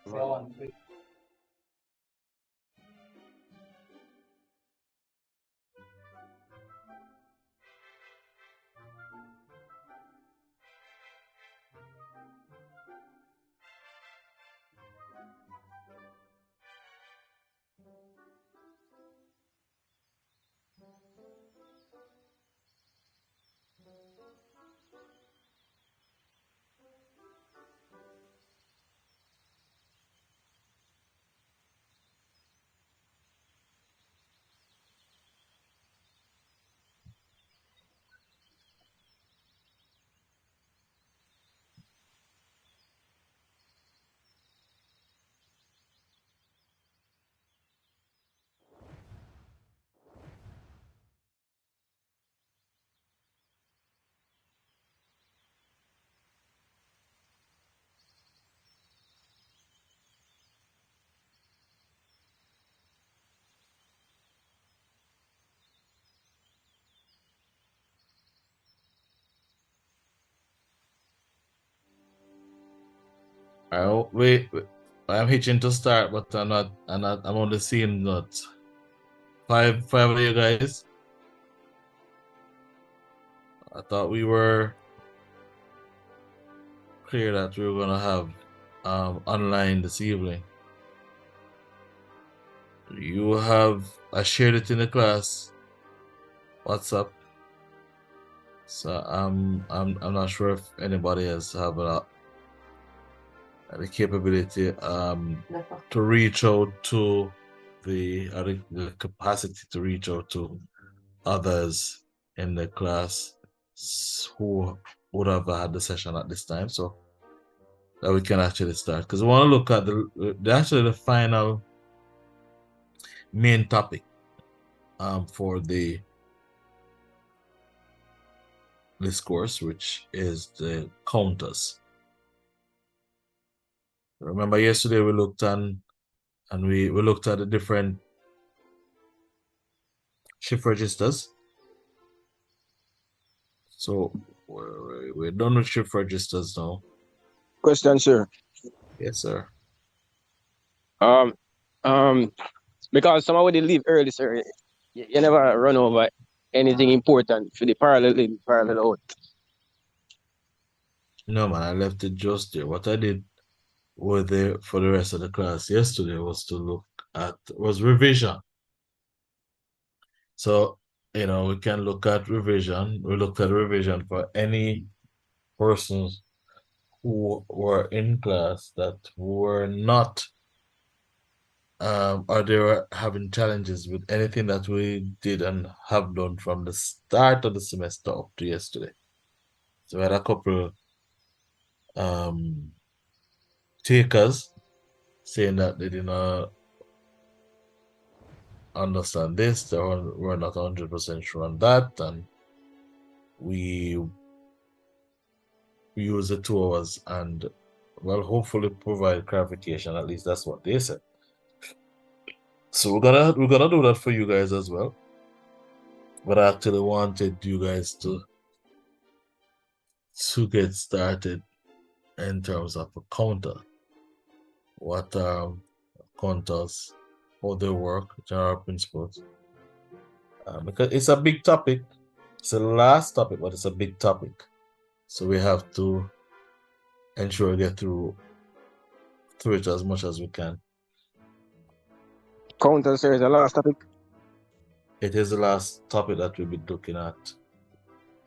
Man. Wait, I'm hitching to start, but I'm only seeing that five of you guys. I thought we were clear that we were gonna have online this evening. I shared it in the class WhatsApp. So I'm not sure if anybody else have the capability to reach out to the capacity to reach out to others in the class who would have had the session at this time, so that we can actually start, because we want to look at the final main topic for this course, which is the counters. Remember yesterday we looked and we looked at the different shift registers. So we're done with shift registers now. Question, sir. Yes, sir. Um, um, because some of they leave early, sir. You never run over anything important for the parallel in, parallel out. No, man, I left it just there. What I did for the rest of the class yesterday was to look at revision. So, we can look at revision. We looked at revision for any persons who were in class that were not or they were having challenges with anything that we did and have done from the start of the semester up to yesterday. So we had a couple takers saying that they did not understand this, they were not 100% sure on that, and we use the 2 hours and, well, hopefully provide clarification. At least that's what they said. So we're gonna do that for you guys as well. But I actually wanted you guys to get started in terms of a counter. What counters, how they work, general principles. Because it's a big topic. It's the last topic, but it's a big topic. So we have to ensure we get through it as much as we can. Counter, sir, is the last topic. It is the last topic that we'll be looking at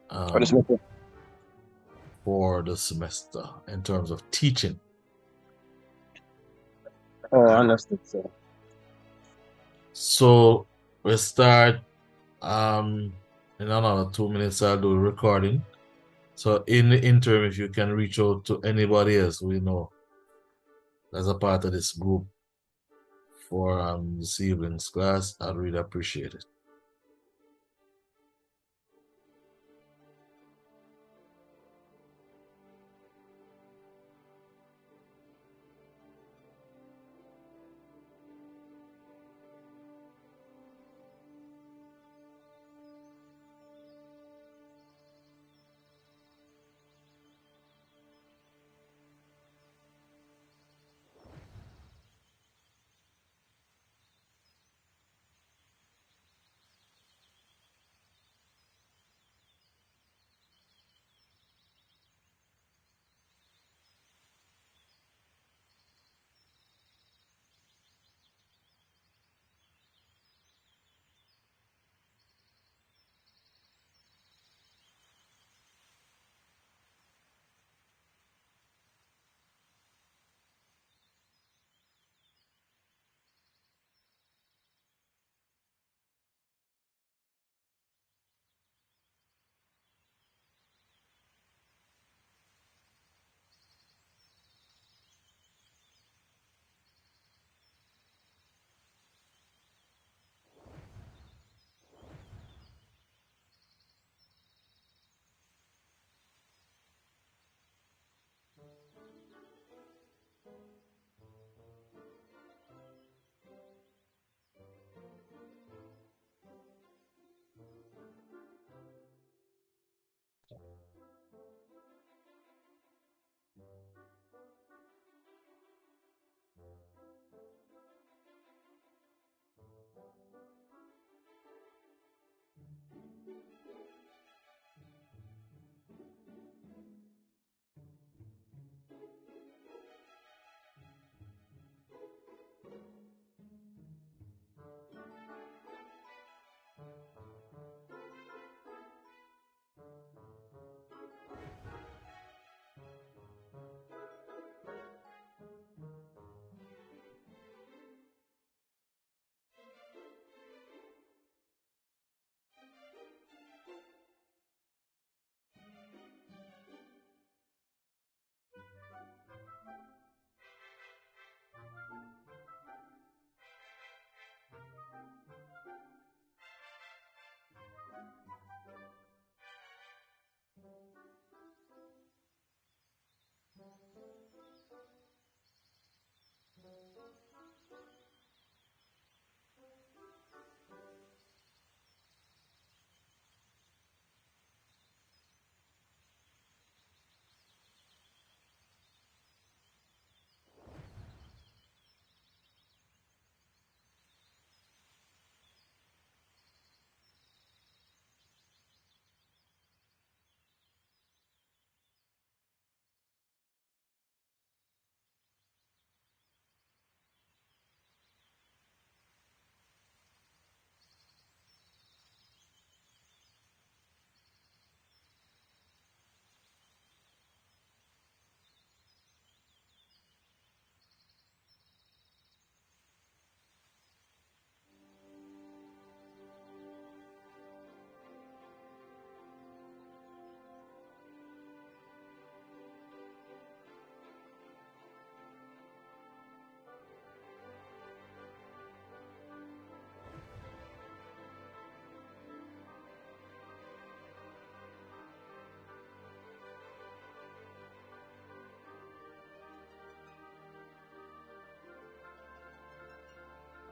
For the semester. for the semester in terms of teaching. Oh, understood, sir. So we start in another 2 minutes. I'll do a recording. So in the interim, if you can reach out to anybody else we know as a part of this group for this evening's class, I'd really appreciate it.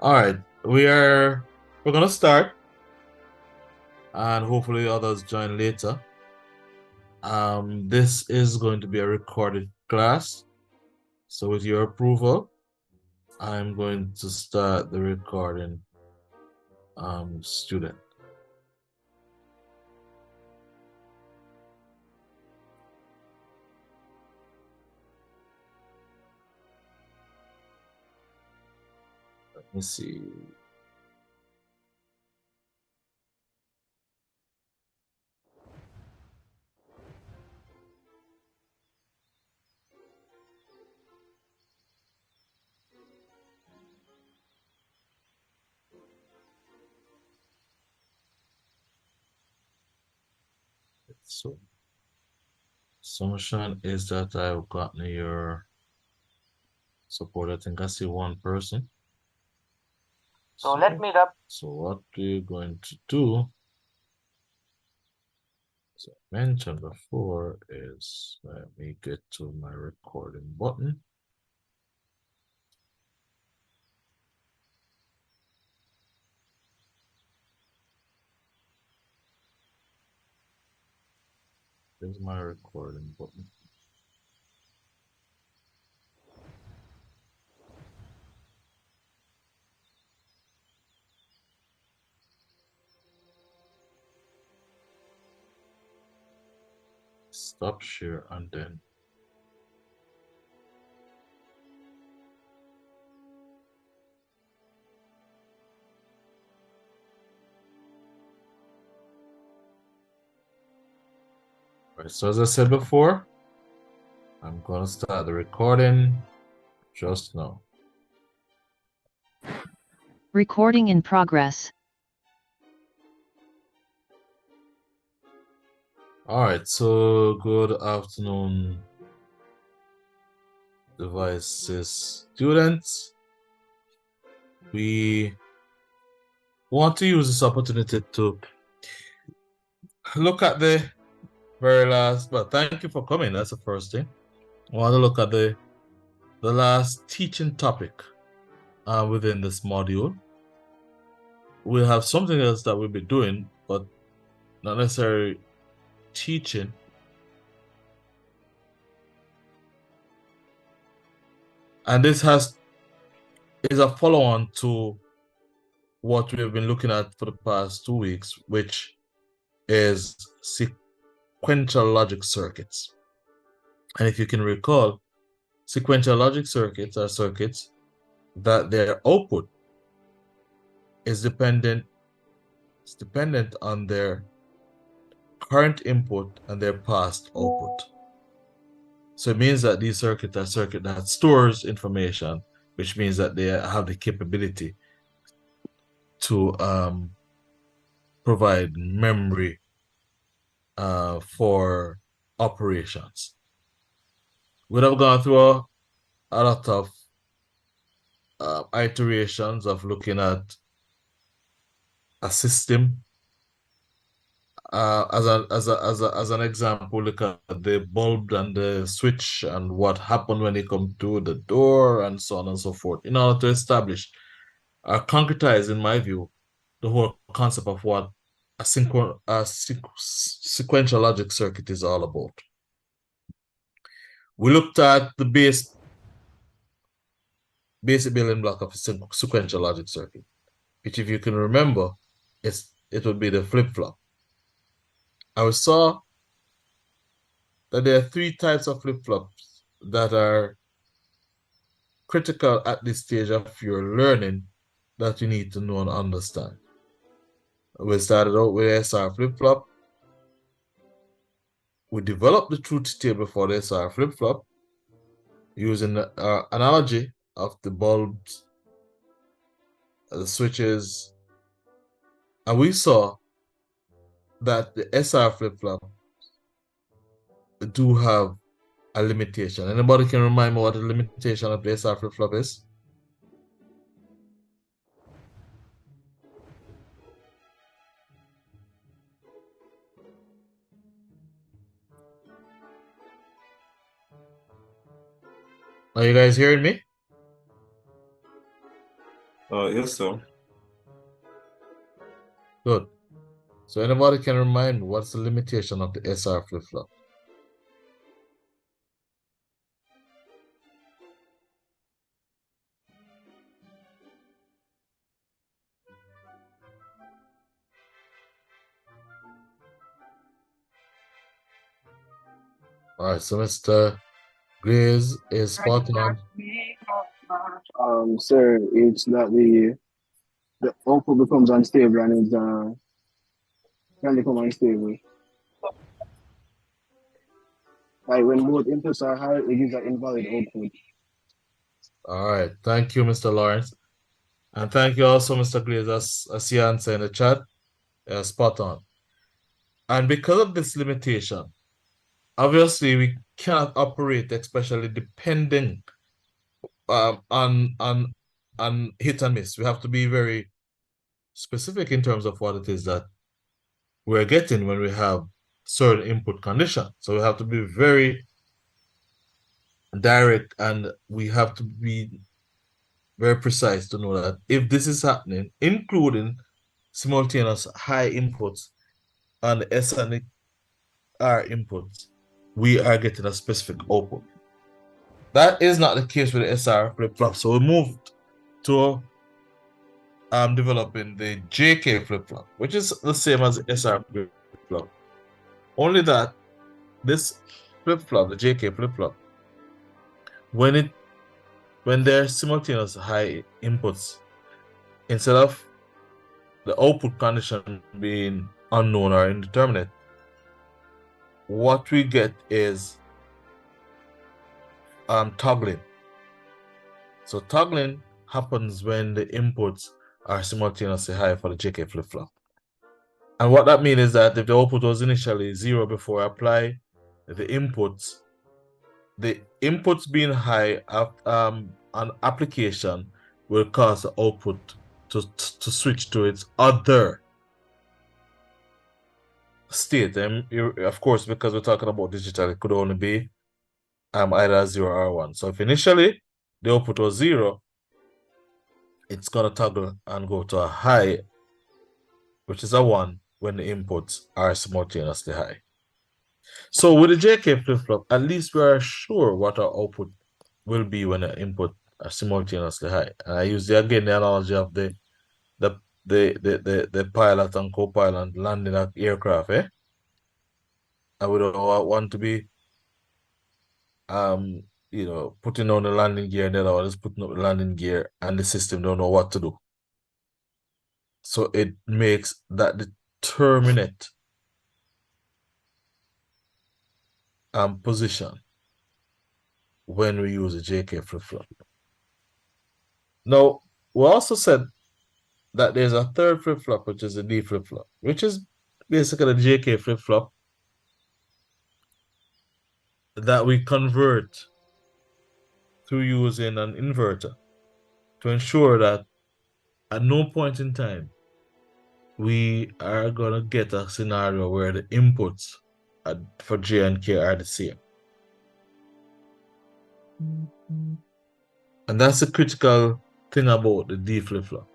All right, we're gonna start, and hopefully others join later. This is going to be a recorded class, so with your approval, I'm going to start the recording, student. Let me see. So, assumption is that I've gotten your support. I think I see one person. So let me up. So what we're going to do, as I mentioned before, is let me get to my recording button. There's my recording button. Stop share and then right. So as I said before, I'm gonna start the recording just now. Recording in progress. All right, so good afternoon, devices students. We want to use this opportunity to look at the very last, well, thank you for coming. That's the first thing. I want to look at the last teaching topic within this module. We'll have something else that we'll be doing, but not necessarily teaching. And this is a follow-on to what we have been looking at for the past 2 weeks, which is sequential logic circuits. And if you can recall, sequential logic circuits are circuits that their output is dependent on their current input and their past output. So it means that these circuits are circuit that stores information, which means that they have the capability to provide memory for operations. We have gone through a lot of iterations of looking at a system. As an example, look at the bulb and the switch and what happened when they come to the door and so on and so forth, in order to establish or concretize, in my view, the whole concept of what a sequential logic circuit is all about. We looked at the basic building block of a sequential logic circuit, which, if you can remember, it would be the flip-flop. And we saw that there are 3 types of flip-flops that are critical at this stage of your learning that you need to know and understand. We started out with SR flip-flop. We developed the truth table for the SR flip-flop using the analogy of the bulbs, the switches, and we saw that the SR flip-flop do have a limitation. Anybody can remind me what the limitation of the SR flip-flop is? Are you guys hearing me? Yes, sir. Good. So anybody can remind me what's the limitation of the SR flip-flop? All right, so Mr. Grace is spot on. Sir, it's that the output becomes unstable and it can become unstable. Like when both inputs are high, it gives an invalid output. All right, thank you, Mr. Lawrence. And thank you also, Mr. Grace. I see your answer in the chat. Spot on. And because of this limitation, obviously we cannot operate, especially depending on hit and miss. We have to be very specific in terms of what it is that we're getting when we have certain input condition. So we have to be very direct, and we have to be very precise to know that if this is happening, including simultaneous high inputs and the S and the R inputs, we are getting a specific output. That is not the case with the SR flip-flop. So we moved to developing the JK flip-flop, which is the same as the SR flip-flop. Only that this flip-flop, the JK flip-flop, when there's simultaneous high inputs, instead of the output condition being unknown or indeterminate, what we get is toggling. So toggling happens when the inputs are simultaneously high for the JK flip-flop. And what that means is that if the output was initially 0 before I apply the inputs being high on application will cause the output to switch to its other state. And of course, because we're talking about digital, it could only be either 0 or 1. So if initially the output was 0, it's going to toggle and go to a high, which is a 1, when the inputs are simultaneously high. So with the JK flip-flop, at least we are sure what our output will be when the input are simultaneously high. And I use again the analogy of the the pilot and co-pilot landing an aircraft, eh? And we don't want to be putting on the landing gear and the other one is putting up the landing gear and the system don't know what to do. So it makes that determinate position when we use a JK flip-flop. Now, we also said that there's a third flip-flop, which is a D flip-flop, which is basically the JK flip-flop that we convert through using an inverter to ensure that at no point in time we are going to get a scenario where the inputs for J and K are the same. And that's the critical thing about the D flip-flop.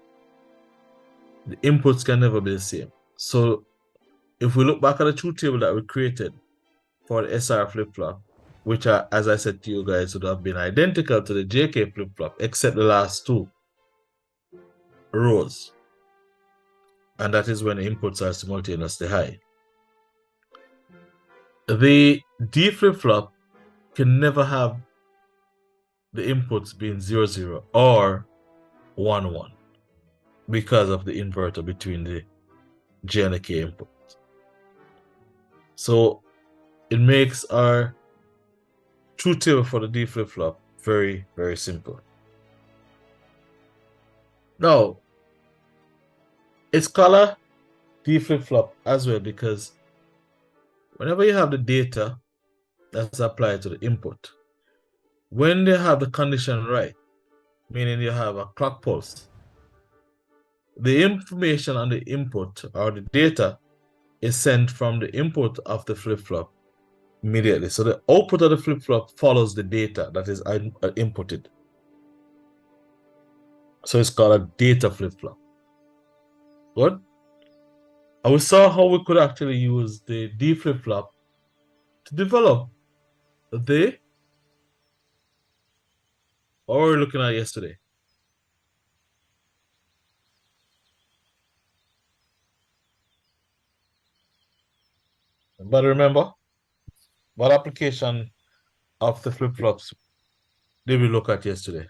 The inputs can never be the same. So if we look back at the truth table that we created for the SR flip-flop, which are, as I said to you guys, would have been identical to the JK flip-flop, except the last two rows. And that is when the inputs are simultaneously high. The D flip-flop can never have the inputs being 0, 0 or 1, 1 because of the inverter between the J and the K input. So it makes our truth table for the D flip-flop very, very simple. Now, it's called D flip-flop as well because whenever you have the data that's applied to the input, when they have the condition right, meaning you have a clock pulse, the information on the input or the data is sent from the input of the flip-flop immediately. So the output of the flip-flop follows the data that is inputted. So it's called a data flip-flop. Good? And we saw how we could actually use the D flip-flop to develop what we were looking at yesterday. But remember, what application of the flip-flops did we look at yesterday?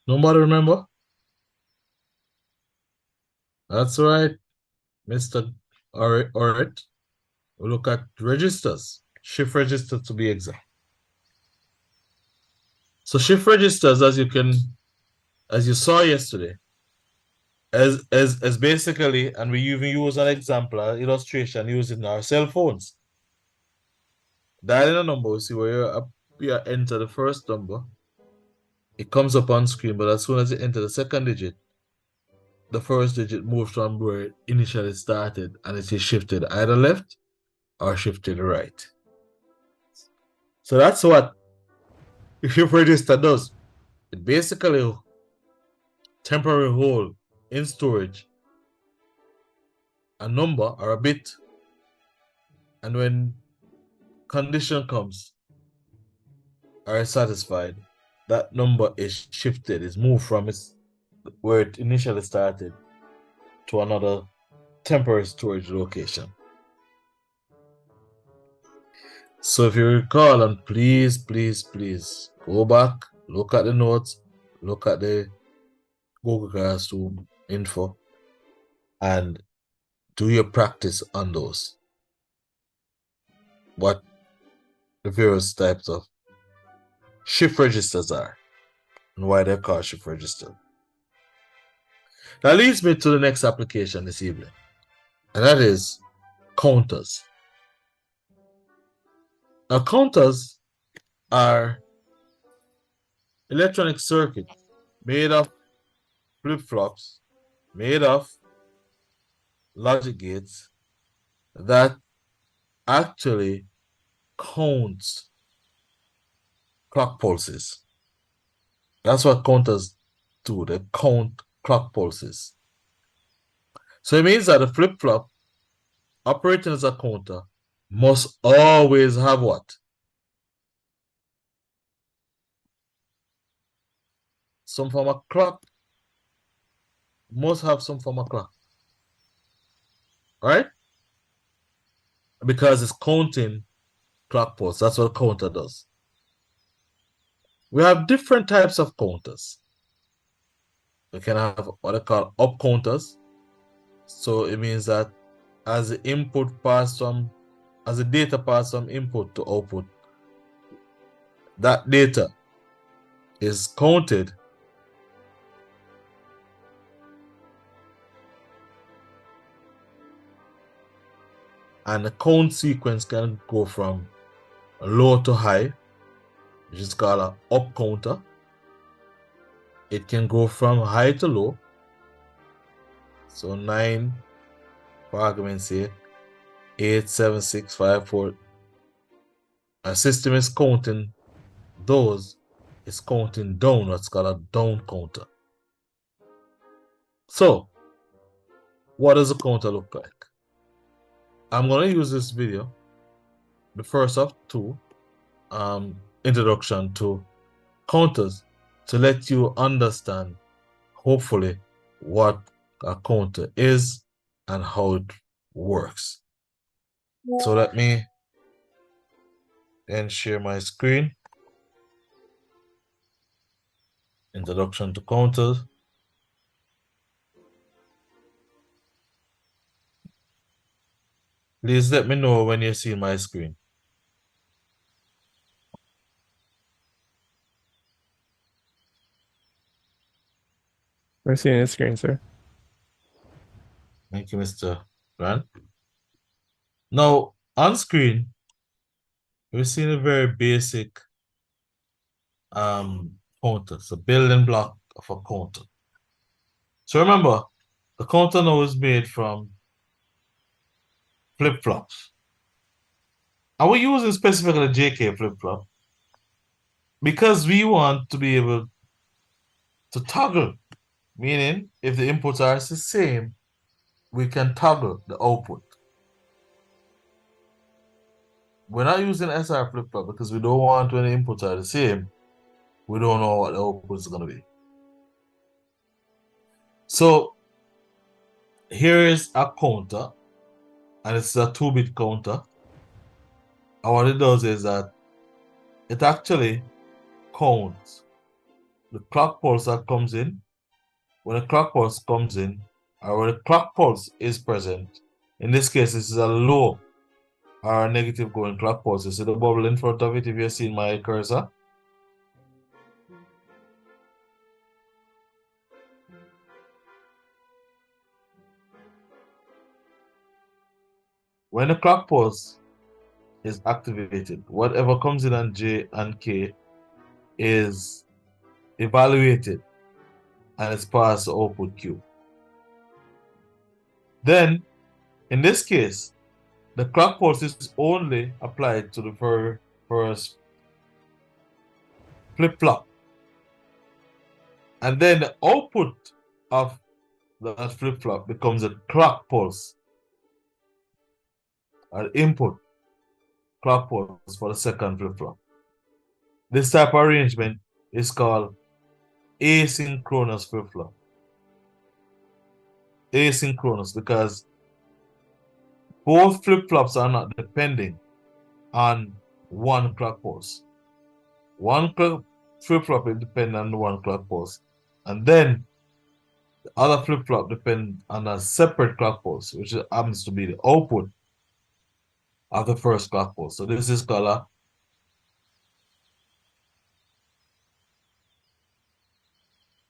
Nobody remember? That's right, Mr. Alright. We look at registers, shift registers to be exact. So shift registers, as you saw yesterday, as basically, and we even use an example, an illustration using our cell phones. Dialing a number, we see where you enter the first number, it comes up on screen, but as soon as you enter the second digit, the first digit moves from where it initially started and it is shifted either left or shifted right. So that's what the shift register does. It basically temporarily hold in storage a number or a bit, and when condition comes or is satisfied, that number is shifted, is moved from where it initially started to another temporary storage location. So if you recall, and please go back, look at the notes, look at the Google Classroom info, and do your practice on those. What the various types of shift registers are and why they're called shift register. That leads me to the next application this evening, and that is counters. Now, counters are electronic circuits made of flip-flops, made of logic gates that actually counts clock pulses. That's what counters do. They count clock pulses. So it means that the flip-flop operating as a counter must always have what? Some form of clock. Must have some form of clock. Right? Because it's counting clock pulse. That's what a counter does. We have different types of counters. We can have what I call up counters. So it means that as the data pass from input to output, that data is counted and the count sequence can go from low to high, which is called an up counter. It can go from high to low. So 9, for argument's sake, 8, 7, 6, 5, 4. A system is counting those, it's counting down, what's called a down counter. So, what does a counter look like? I'm going to use this video, the first of two, introduction to counters, to let you understand, hopefully, what a counter is and how it works. So let me then share my screen. Introduction to counters. Please let me know when you see my screen. We're seeing the screen, sir. Thank you, Mr. Grant. Now, on screen, we're seeing a very basic counter. It's a building block of a counter. So remember, the counter now is made from flip-flops. And we're using specifically JK flip-flop because we want to be able to toggle, meaning if the inputs are the same, we can toggle the output. We're not using SR flip-flop because we don't want when the inputs are the same, we don't know what the output is going to be. So here is a counter, and it's a 2-bit counter. And what it does is that it actually counts the clock pulse that comes in. When a clock pulse comes in, or when a clock pulse is present, in this case, this is a low or a negative going clock pulse. You see the bubble in front of it if you're seeing my cursor? When the clock pulse is activated, whatever comes in on J and K is evaluated and it's passed to output Q. Then, in this case, the clock pulse is only applied to the first flip-flop. And then the output of that flip-flop becomes a clock pulse, or input clock pulse for the second flip-flop. This type of arrangement is called asynchronous flip-flop. Asynchronous because both flip-flops are not depending on one clock pulse. One flip-flop is dependent on one clock pulse, and then the other flip-flop depends on a separate clock pulse, which happens to be the output of the first clock pulse. So this is called a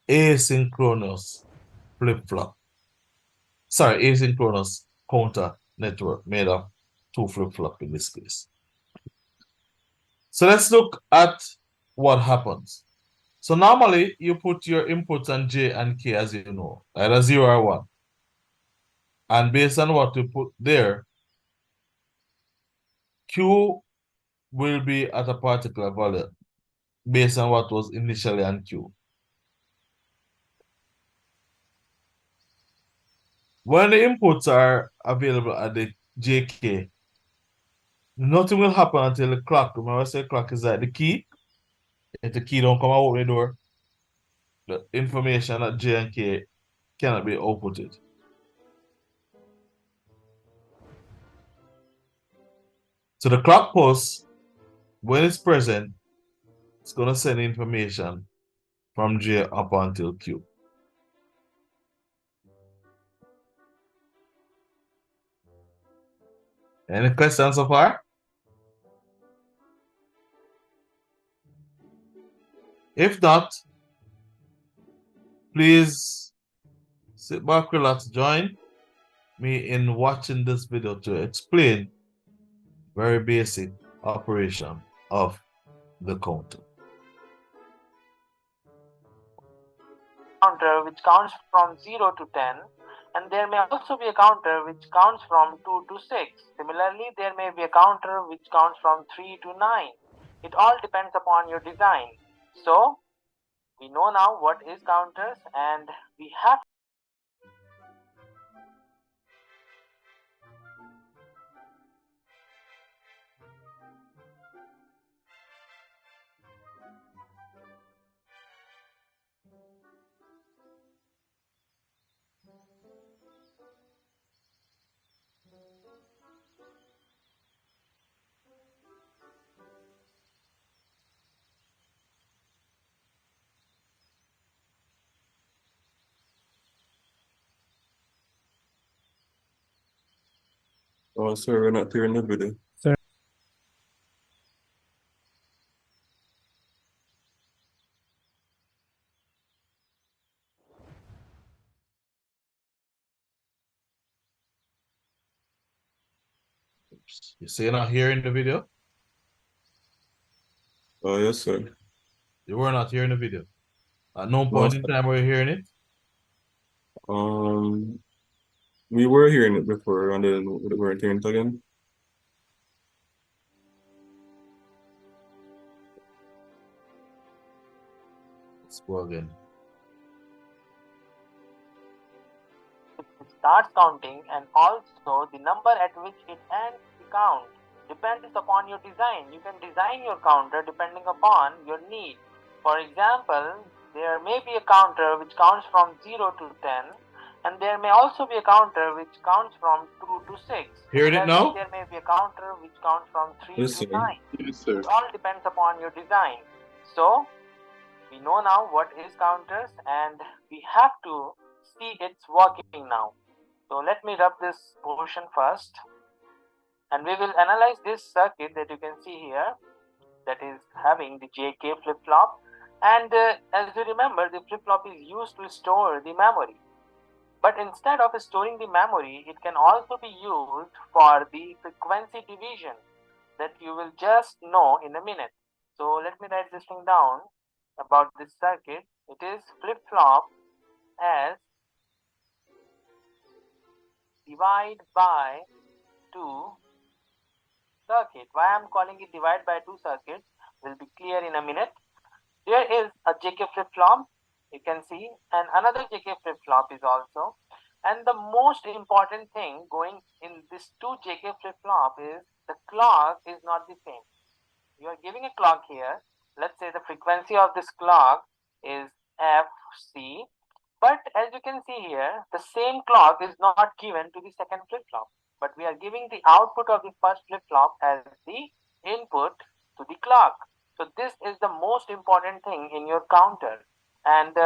asynchronous flip-flop. Sorry, asynchronous counter network made of 2 flip-flop in this case. So let's look at what happens. So normally you put your inputs on J and K, as you know, either 0 or 1. And based on what you put there, Q will be at a particular value based on what was initially on Q. when the inputs are available at the JK, nothing will happen until the clock. Remember, I said clock is at the key. If the key don't come out the door, the information at J and K cannot be outputted. So the clock pulse, when it's present, it's going to send information from J up until Q. Any questions so far? If not, please sit back, relax, join me in watching this video to explain very basic operation of the counter. Counter which counts from 0 to 10, and there may also be a counter which counts from 2 to 6. Similarly, there may be a counter which counts from 3 to 9. It all depends upon your design. So we know now what is counters, and we have Oh, sorry, we're not hearing the video. You say you're not hearing the video? Oh, yes, sir. You were not hearing the video. At no No, point sir. in time were you hearing it? We were hearing it before, and then we weren't hearing it again. Let's go again. it starts counting, and also the number at which it ends the count depends upon your design. You can design your counter depending upon your need. For example, there may be a counter which counts from 0 to 10, and there may also be a counter which counts from 2 to 6. Hearing it now? There may be a counter which counts from 3 Yes, to sir. 9. Yes, sir. It all depends upon your design. So we know now what is counters, and we have to see its working now. So let me rub this portion first, and we will analyze this circuit that you can see here, that is having the JK flip-flop. And as you remember, the flip-flop is used to store the memory. But instead of storing the memory, it can also be used for the frequency division that you will just know in a minute. So let me write this thing down about this circuit. It is flip-flop as divide by 2 circuit. Why I'm calling it divide by 2 circuits will be clear in a minute. There is a JK flip-flop, you can see, and another JK flip-flop is also. And the most important thing going in this 2 JK flip-flop is the clock is not the same. You are giving a clock here. Let's say the frequency of this clock is FC, but as you can see here, the same clock is not given to the second flip-flop, but we are giving the output of the first flip-flop as the input to the clock. So this is the most important thing in your counter. And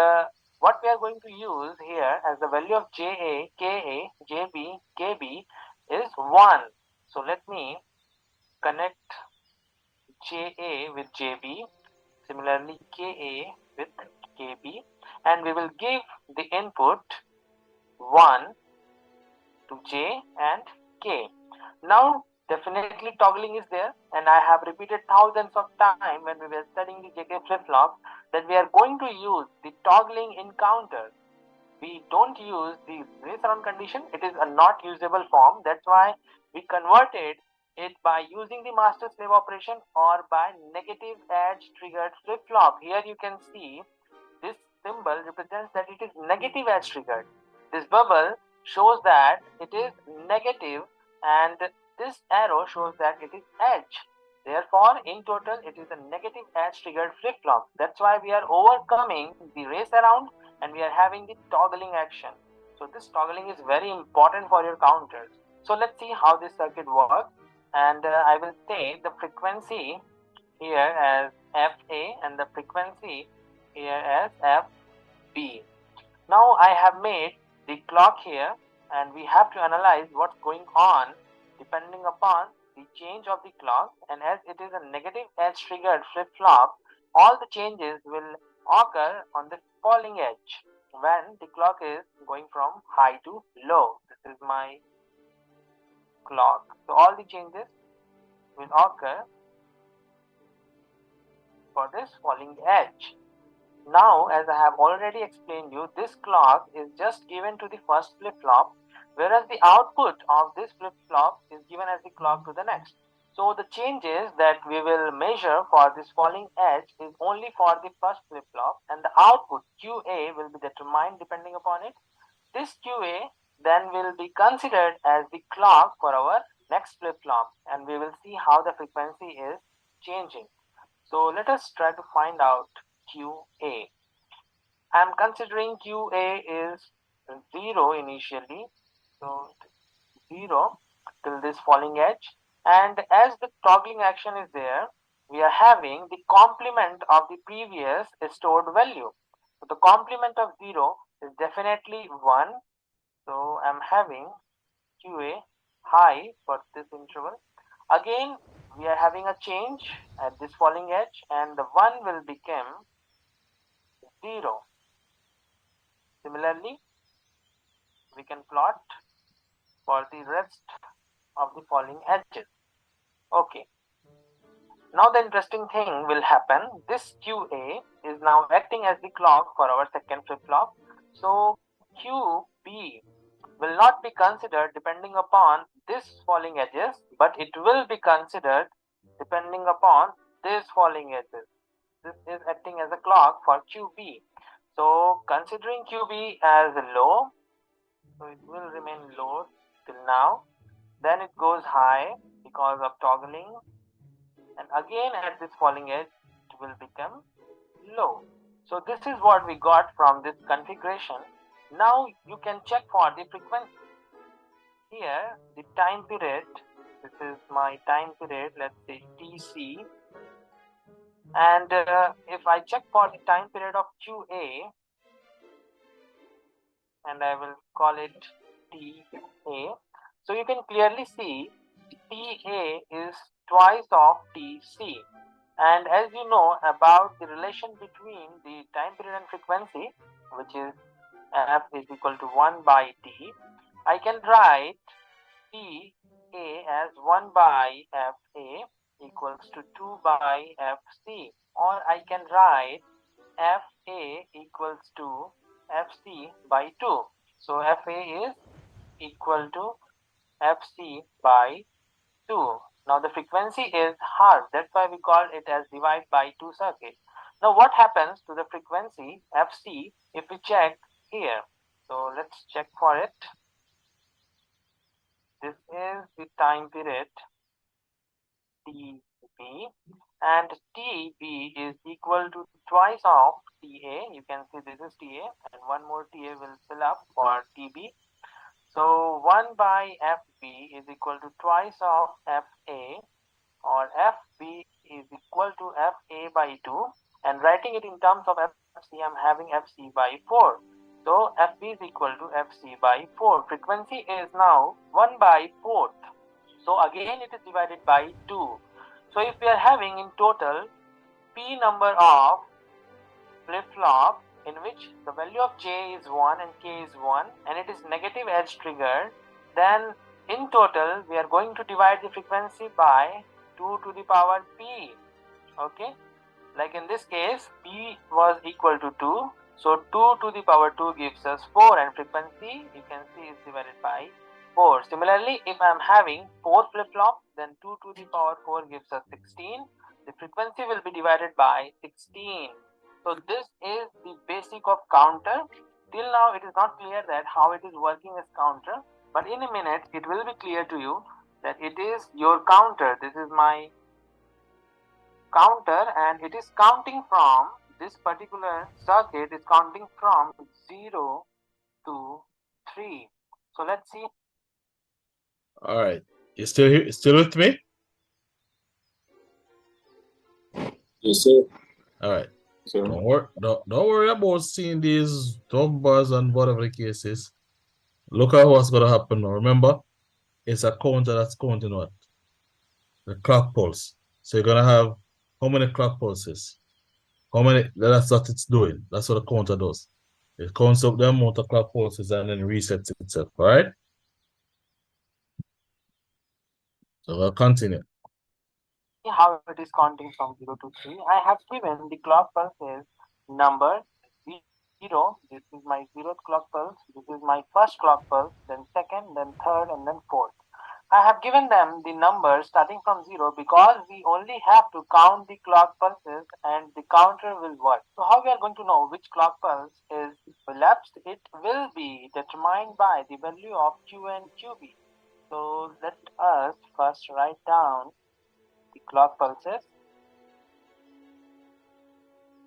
what we are going to use here as the value of JA, KA, JB, KB is 1. So let me connect JA with JB, similarly KA with KB, and we will give the input 1 to J and K. Now definitely toggling is there, and I have repeated thousands of times when we were studying the JK flip-flop that we are going to use the toggling in counters. We don't use the race around condition. It is a not usable form. That's why we converted it by using the master slave operation or by negative edge triggered flip-flop. Here you can see this symbol represents that it is negative edge triggered. This bubble shows that it is negative, and this arrow shows that it is edge. Therefore, in total, it is a negative edge triggered flip-flop. That's why we are overcoming the race around and we are having the toggling action. So this toggling is very important for your counters. So let's see how this circuit works, and I will say the frequency here as FA and the frequency here as FB. Now I have made the clock here, and we have to analyze what's going on depending upon the change of the clock, and as it is a negative edge triggered flip-flop, all the changes will occur on the falling edge when the clock is going from high to low. This is my clock. So all the changes will occur for this falling edge. Now, as I have already explained you, this clock is just given to the first flip-flop, whereas the output of this flip-flop is given as the clock to the next. So the changes that we will measure for this falling edge is only for the first flip-flop, and the output QA will be determined depending upon it. This QA then will be considered as the clock for our next flip-flop, and we will see how the frequency is changing. So let us try to find out QA. I am considering QA is 0 initially, so 0 till this falling edge, and as the toggling action is there, we are having the complement of the previous stored value. So the complement of 0 is definitely 1, so I am having QA high for this interval. Again, we are having a change at this falling edge, and the 1 will become 0. Similarly, we can plot for the rest of the falling edges. Okay. Now the interesting thing will happen. This QA is now acting as the clock for our second flip-flop. So QB will not be considered depending upon this falling edges, but it will be considered depending upon this falling edges. This is acting as a clock for QB. So considering QB as low, so it will remain low till now. Then it goes high because of toggling, and again at this falling edge it will become low. So this is what we got from this configuration. Now you can check for the frequency. Here the time period, this is my time period, let's say TC, and if I check for the time period of QA, and I will call it TA, so you can clearly see TA is twice of TC. And as you know about the relation between the time period and frequency, which is F is equal to 1 by T, I can write TA as 1 by FA equals to 2 by FC, or I can write FA equals to FC by 2. So FA is equal to FC by 2. Now the frequency is half, that's why we call it as divide by 2 circuit. Now what happens to the frequency FC if we check here? So let's check for it. This is the time period TB, and TB is equal to twice of TA. You can see this is TA, and one more TA will fill up for TB. So 1 by FB is equal to twice of FA, or FB is equal to FA by 2, and writing it in terms of FC, I'm having FC by 4. So FB is equal to FC by 4. Frequency is now 1 by 4th. So again it is divided by 2. So if we are having in total P number of flip-flop in which the value of J is 1 and K is 1, and it is negative edge triggered, then in total we are going to divide the frequency by 2 to the power P. Okay, like in this case P was equal to 2, so 2 to the power 2 gives us 4, and frequency you can see is divided by 4. Similarly, if I am having 4 flip-flop, then 2 to the power 4 gives us 16. The frequency will be divided by 16. So this is the basic of counter, till now it is not clear that how it is working as counter, but in a minute it will be clear to you that it is your counter. This is my counter and it is counting from this particular circuit is counting from 0 to 3. So let's see. All right. You still here? Still with me? Yes, sir. All right. So Don't worry about seeing these numbers and whatever the case is. Look at what's gonna happen now. Remember, it's a counter that's counting what? The clock pulse. So you're gonna have how many clock pulses? How many? That's what it's doing. That's what the counter does. It counts up the amount of clock pulses and then resets itself. All right. So we'll continue. How it is counting from 0 to 3. I have given the clock pulses number 0. This is my 0th clock pulse. This is my first clock pulse, then second, then third, and then fourth. I have given them the numbers starting from 0 because we only have to count the clock pulses and the counter will work. So how we are going to know which clock pulse is elapsed? It will be determined by the value of Q and QB. So let us first write down the clock pulses,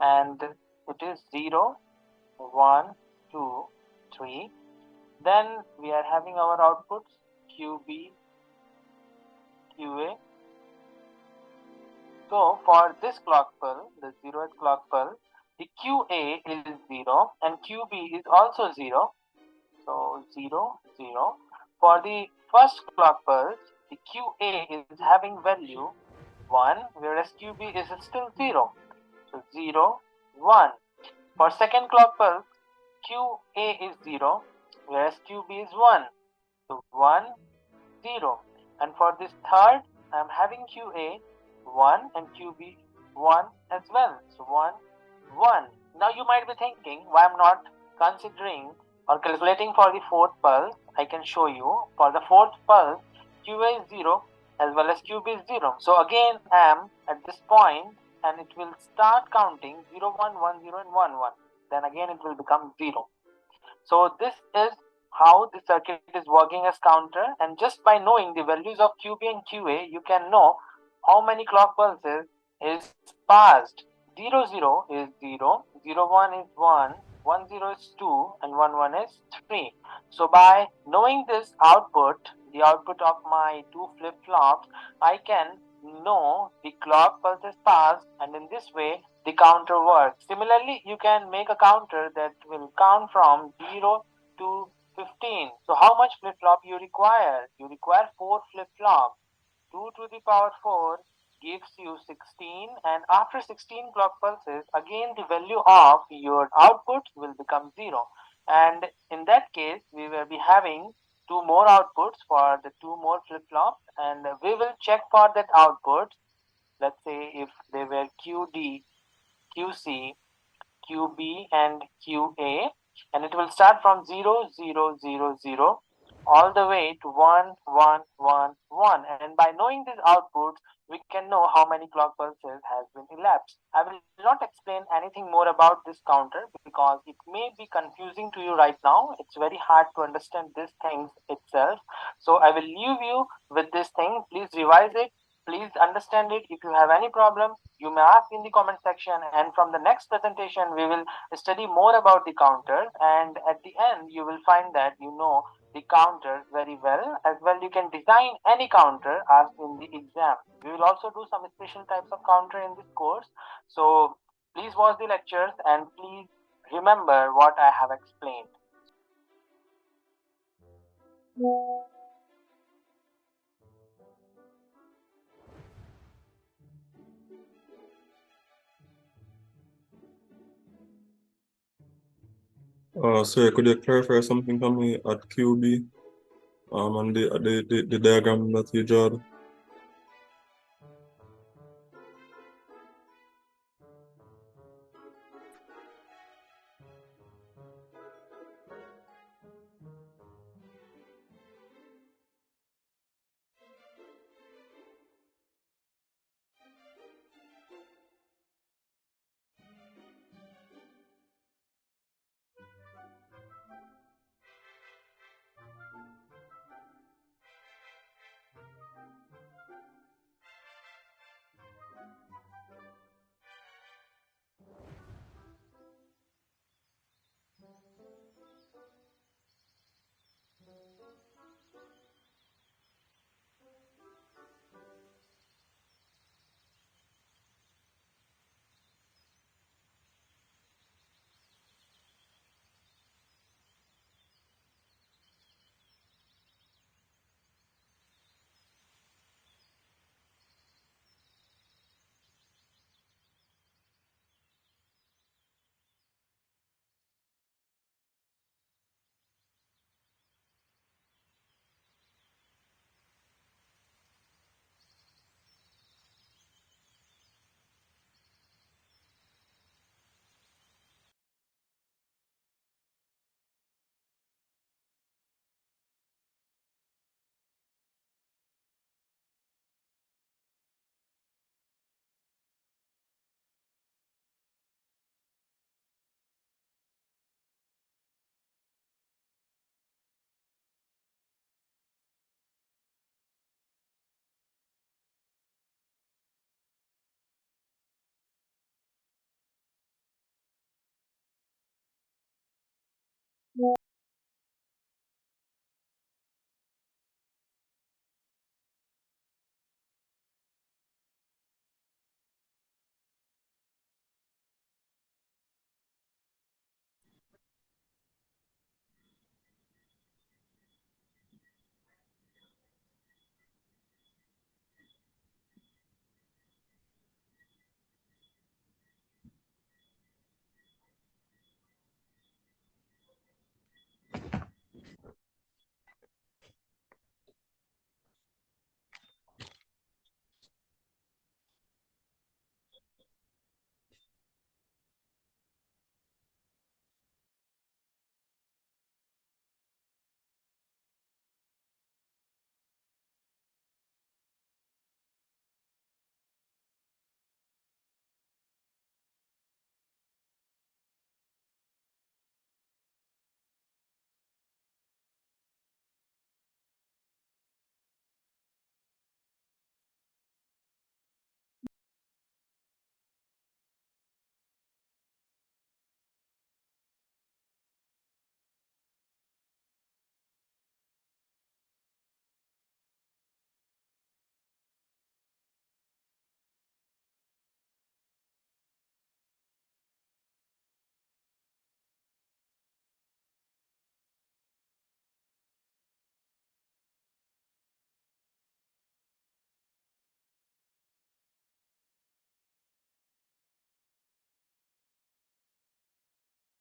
and it is 0, 1, 2, 3. Then we are having our outputs QB, QA. So for this clock pulse, the 0th clock pulse, the QA is 0 and QB is also 0. So 0, 0. For the first clock pulse, the QA is having value 1, whereas QB is still 0. So 0, 1. For second clock pulse, QA is 0, whereas QB is 1. So 1, 0. And for this third, I am having QA 1 and QB 1 as well. So 1, 1. Now you might be thinking, why I'm not considering or calculating for the fourth pulse. I can show you. For the fourth pulse, QA is 0 as well as QB is 0. So again, I am at this point and it will start counting 0, 1, 1, 0 and 1, 1. Then again it will become 0. So this is how the circuit is working as counter, and just by knowing the values of QB and QA, you can know how many clock pulses is passed. 0, 0 is 0, 0, 1 is 1, 1, 0 is 2, and 1, 1 is 3. So by knowing this output, the output of my two flip-flops, I can know the clock pulses passed, and in this way the counter works. Similarly, you can make a counter that will count from 0 to 15. So how much flip-flop you require? You require 4 flip-flops. 2 to the power 4 gives you 16, and after 16 clock pulses, again the value of your output will become 0. And in that case, we will be having 2 more outputs for the 2 more flip-flops, and we will check for that output. Let's say if they were QD, QC, QB, and QA, and it will start from 0, 0, 0, 0 all the way to 1, 1, 1, 1. And by knowing these outputs, we can know how many clock pulses has been elapsed. I will not explain anything more about this counter because it may be confusing to you right now. It's very hard to understand these things itself. So I will leave you with this thing. Please revise it. Please understand it. If you have any problem, you may ask in the comment section, and from the next presentation we will study more about the counters, and at the end you will find that you know the counters very well. As well, you can design any counter asked in the exam. We will also do some special types of counter in this course. So please watch the lectures and please remember what I have explained. sir, could you clarify something for me at QB? And the diagram that you drew?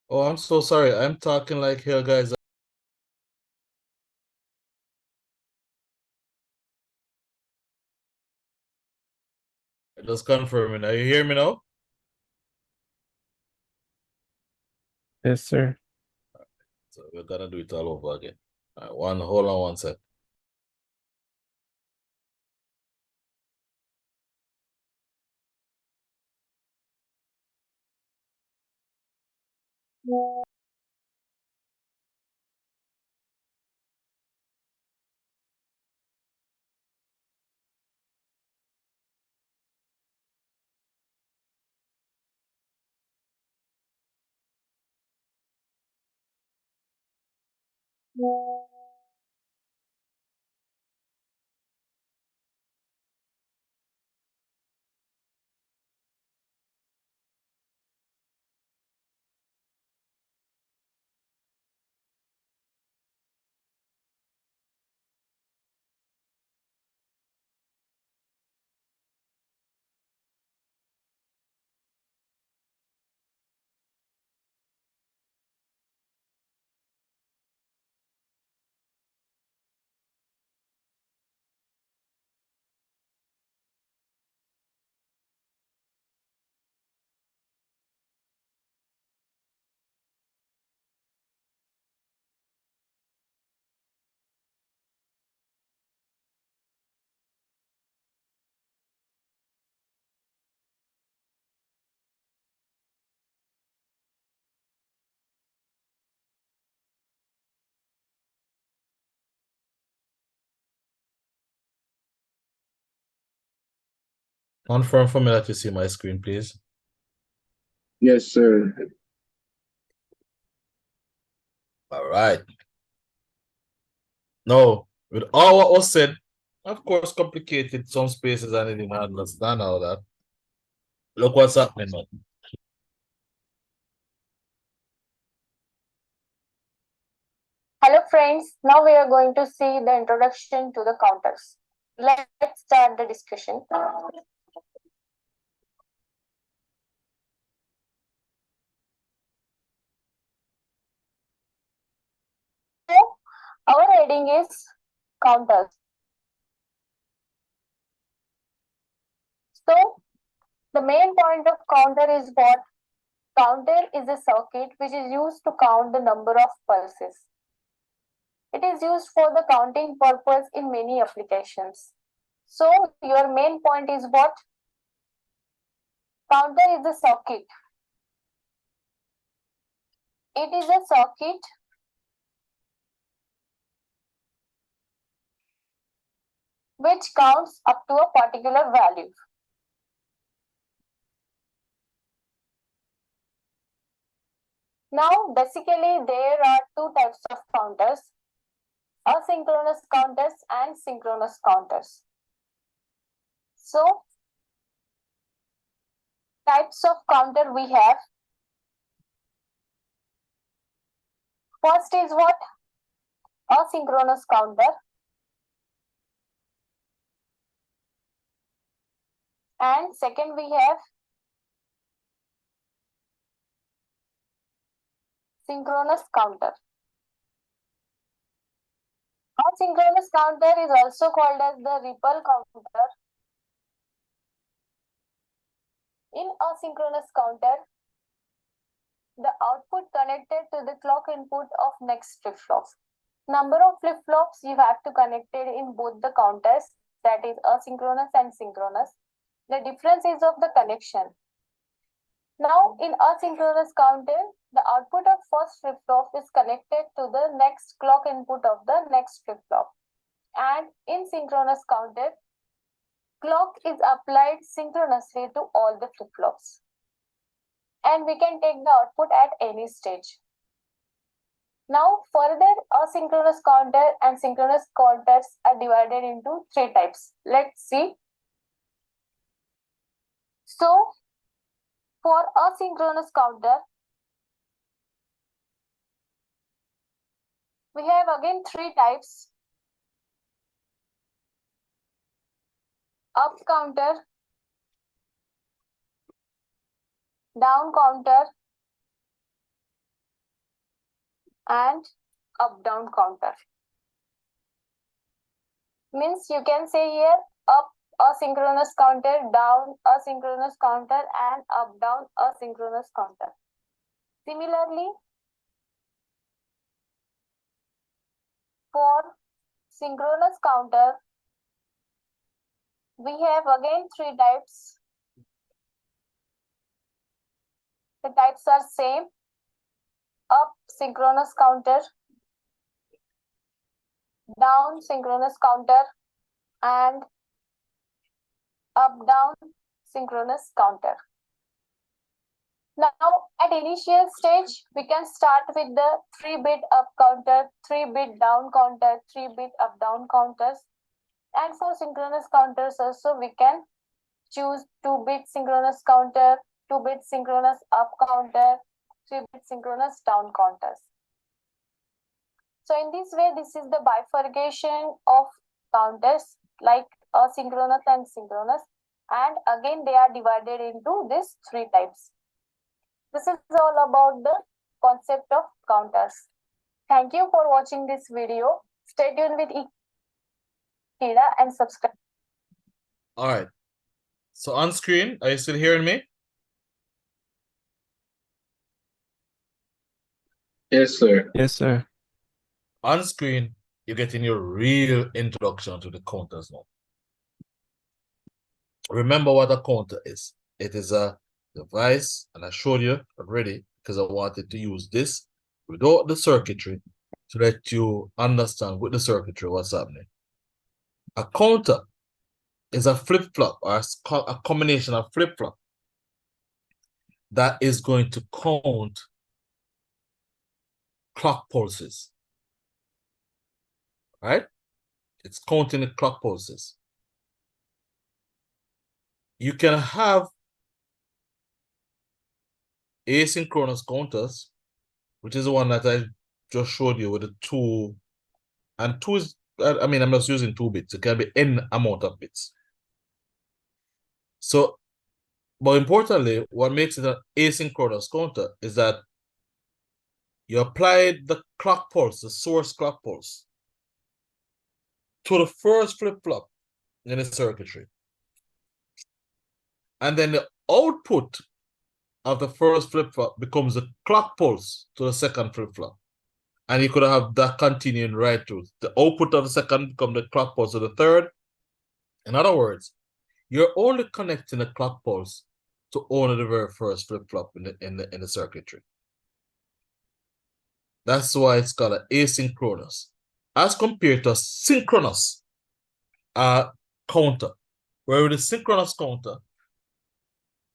Oh, I'm so sorry. I'm talking like hell, guys. Just confirming. Are you hear me now? Yes, sir. So we're gonna do it all over again. All right, hold on one sec. Confirm for me that you see my screen, please. Yes, sir. All right. Now, with all what was said, of course, complicated some spaces and I didn't understand all that. Look what's happening now. Hello friends, now we are going to see the introduction to the counters. Let's start the discussion. So, our heading is counters. So, the main point of counter is what? Counter is a circuit which is used to count the number of pulses. It is used for the counting purpose in many applications. So, your main point is what? Counter is a circuit. It is a circuit which counts up to a particular value. Now, basically, there are two types of counters, asynchronous counters and synchronous counters. So, types of counter we have. First is what? Asynchronous counter. And second we have synchronous counter. Asynchronous counter is also called as the ripple counter. In asynchronous counter, the output connected to the clock input of next flip-flop. Number of flip-flops you have to connect it in both the counters, that is asynchronous and synchronous. The difference is of the connection. Now, in asynchronous counter, the output of first flip-flop is connected to the next clock input of the next flip-flop. And in synchronous counter, clock is applied synchronously to all the flip-flops. And we can take the output at any stage. Now, further, asynchronous counter and synchronous counters are divided into three types. Let's see. So, for asynchronous counter, we have again three types. Up counter, down counter, and up-down counter. Means you can say here up asynchronous counter, down asynchronous counter, and up down asynchronous counter. Similarly, for synchronous counter, we have again three types. The types are same: up synchronous counter, down synchronous counter, and up down synchronous counter. Now, at initial stage, we can start with the 3-bit up counter, 3-bit down counter, 3-bit up down counters. And for synchronous counters also, we can choose 2-bit synchronous counter, 2-bit synchronous up counter, 3-bit synchronous down counters. So in this way, this is the bifurcation of counters like asynchronous and synchronous. And again, they are divided into these three types. This is all about the concept of counters. Thank you for watching this video. Stay tuned with Ikeda and subscribe. All right. So on screen, are you still hearing me? Yes, sir. Yes, sir. On screen, you're getting your real introduction to the counters now. Remember what a counter is. It is a device, and I showed you already because I wanted to use this without the circuitry so that you understand with the circuitry what's happening. A counter is a flip-flop or a combination of flip-flop that is going to count clock pulses, right? It's counting the clock pulses. You can have asynchronous counters, which is the one that I just showed you with the 2, and 2 is, I mean, I'm just using 2 bits. It can be n amount of bits. So, but importantly, what makes it an asynchronous counter is that you apply the clock pulse, the source clock pulse, to the first flip-flop in the circuitry. And then the output of the first flip-flop becomes a clock pulse to the second flip-flop. And you could have that continuing right through. The output of the second becomes the clock pulse of the third. In other words, you're only connecting the clock pulse to only the very first flip-flop in the circuitry. That's why it's called an asynchronous, as compared to a synchronous counter, where with a synchronous counter,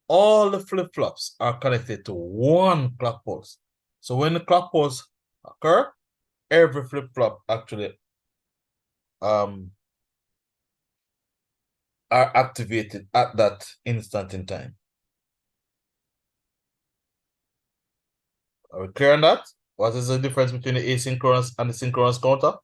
all the flip-flops are connected to one clock pulse. So when the clock pulse occur, every flip-flop actually are activated at that instant in time. Are we clear on that? What is the difference between the asynchronous and the synchronous counter?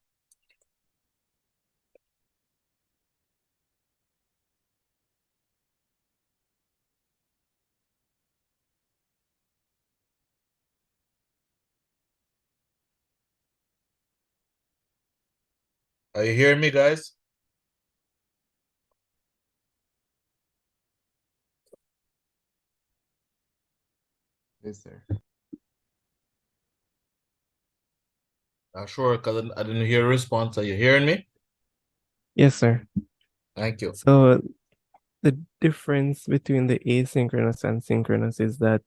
Are you hearing me, guys? Yes, sir. Not sure, because I didn't hear a response. Are you hearing me? Yes, sir. Thank you. So the difference between the asynchronous and synchronous is that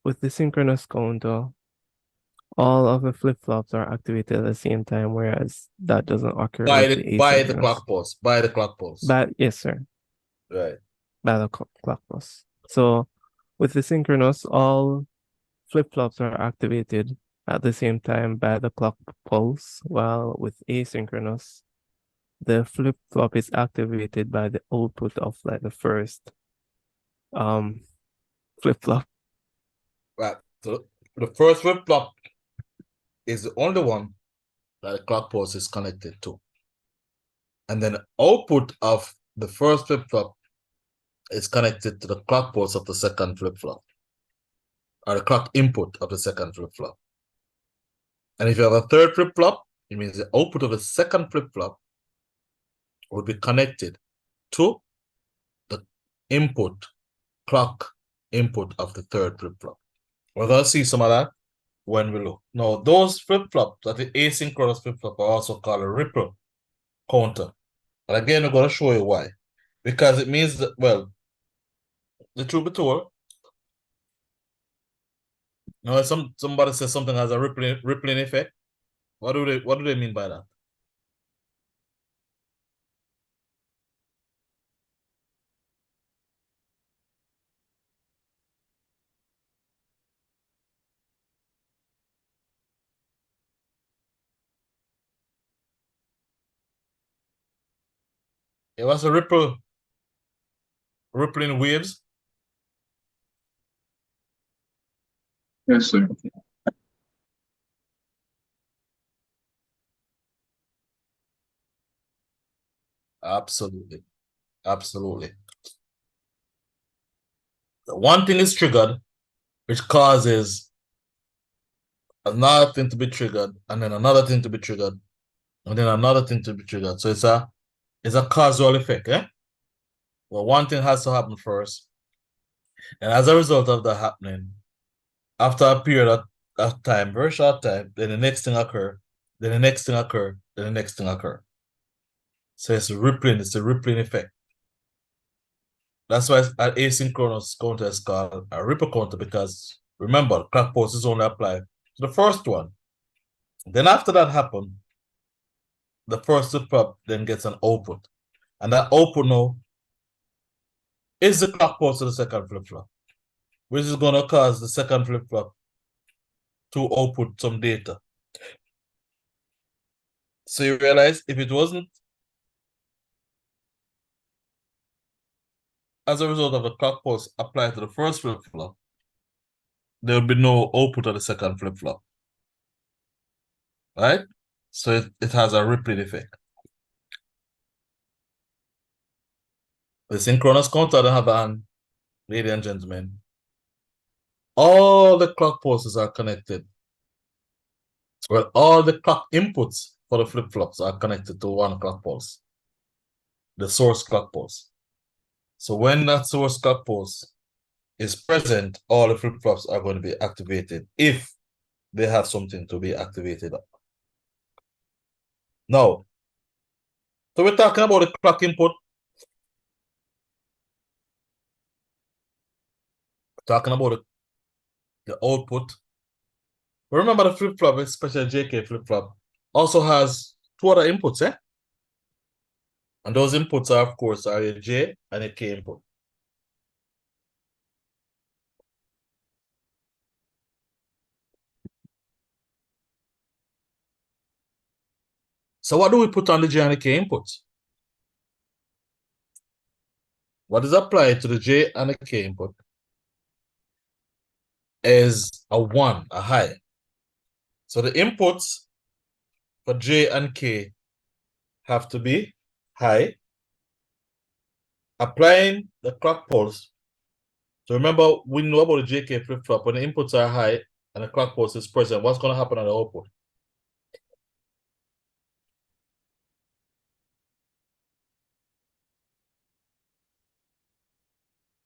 with the synchronous counter, all of the flip-flops are activated at the same time, whereas that doesn't occur with the asynchronous. By the clock pulse. By the clock pulse. Yes, sir. Right. By the clock pulse. So with the synchronous, all flip-flops are activated at the same time by the clock pulse, while with asynchronous, the flip-flop is activated by the output of like the first flip-flop. Right. So the first flip-flop is the only one that the clock pulse is connected to. And then the output of the first flip-flop is connected to the clock pulse of the second flip-flop. or the clock input of the second flip-flop. And if you have a third flip-flop, it means the output of the second flip-flop will be connected to the input, clock input of the third flip-flop. We're going to see some of that when we look. Now, those flip-flops, that the asynchronous flip-flop, are also called a ripple counter. And again, we're going to show you why. Because it means that, well, the truth be told, you know, somebody says something has a rippling effect. What do they mean by that? It was a rippling waves. Yes, sir. Absolutely. Absolutely. One thing is triggered, which causes another thing to be triggered, and then another thing to be triggered, and then another thing to be triggered. So it's a causal effect, yeah? Well, one thing has to happen first. And as a result of that happening, after a period of time, very short time, then the next thing occur, then the next thing occur, then the next thing occur. So it's a rippling effect. That's why an asynchronous counter is called a ripple counter, because remember, clock pulse is only applied to the first one. Then after that happened, the first flip-flop then gets an output. And that output now is the clock pulse to the second flip-flop, which is going to cause the second flip-flop to output some data. So you realize if it wasn't as a result of the clock pulse applied to the first flip-flop, there would be no output of the second flip-flop. Right? So it has a rippling effect. The synchronous counter, on the other hand, ladies and gentlemen, all the clock pulses are connected. Well, all the clock inputs for the flip-flops are connected to one clock pulse, the source clock pulse. So when that source clock pulse is present, all the flip-flops are going to be activated if they have something to be activated up. Now, so we're talking about the clock input, talking about the output. But remember, the flip-flop, especially JK flip-flop, also has two other inputs, eh? And those inputs are, of course, are a J and a K input. So what do we put on the J and the K inputs? What is applied to the J and the K input is a 1, a high. So the inputs for J and K have to be high. Applying the clock pulse. So remember, we know about the JK flip-flop. When the inputs are high and the clock pulse is present, what's going to happen on the output?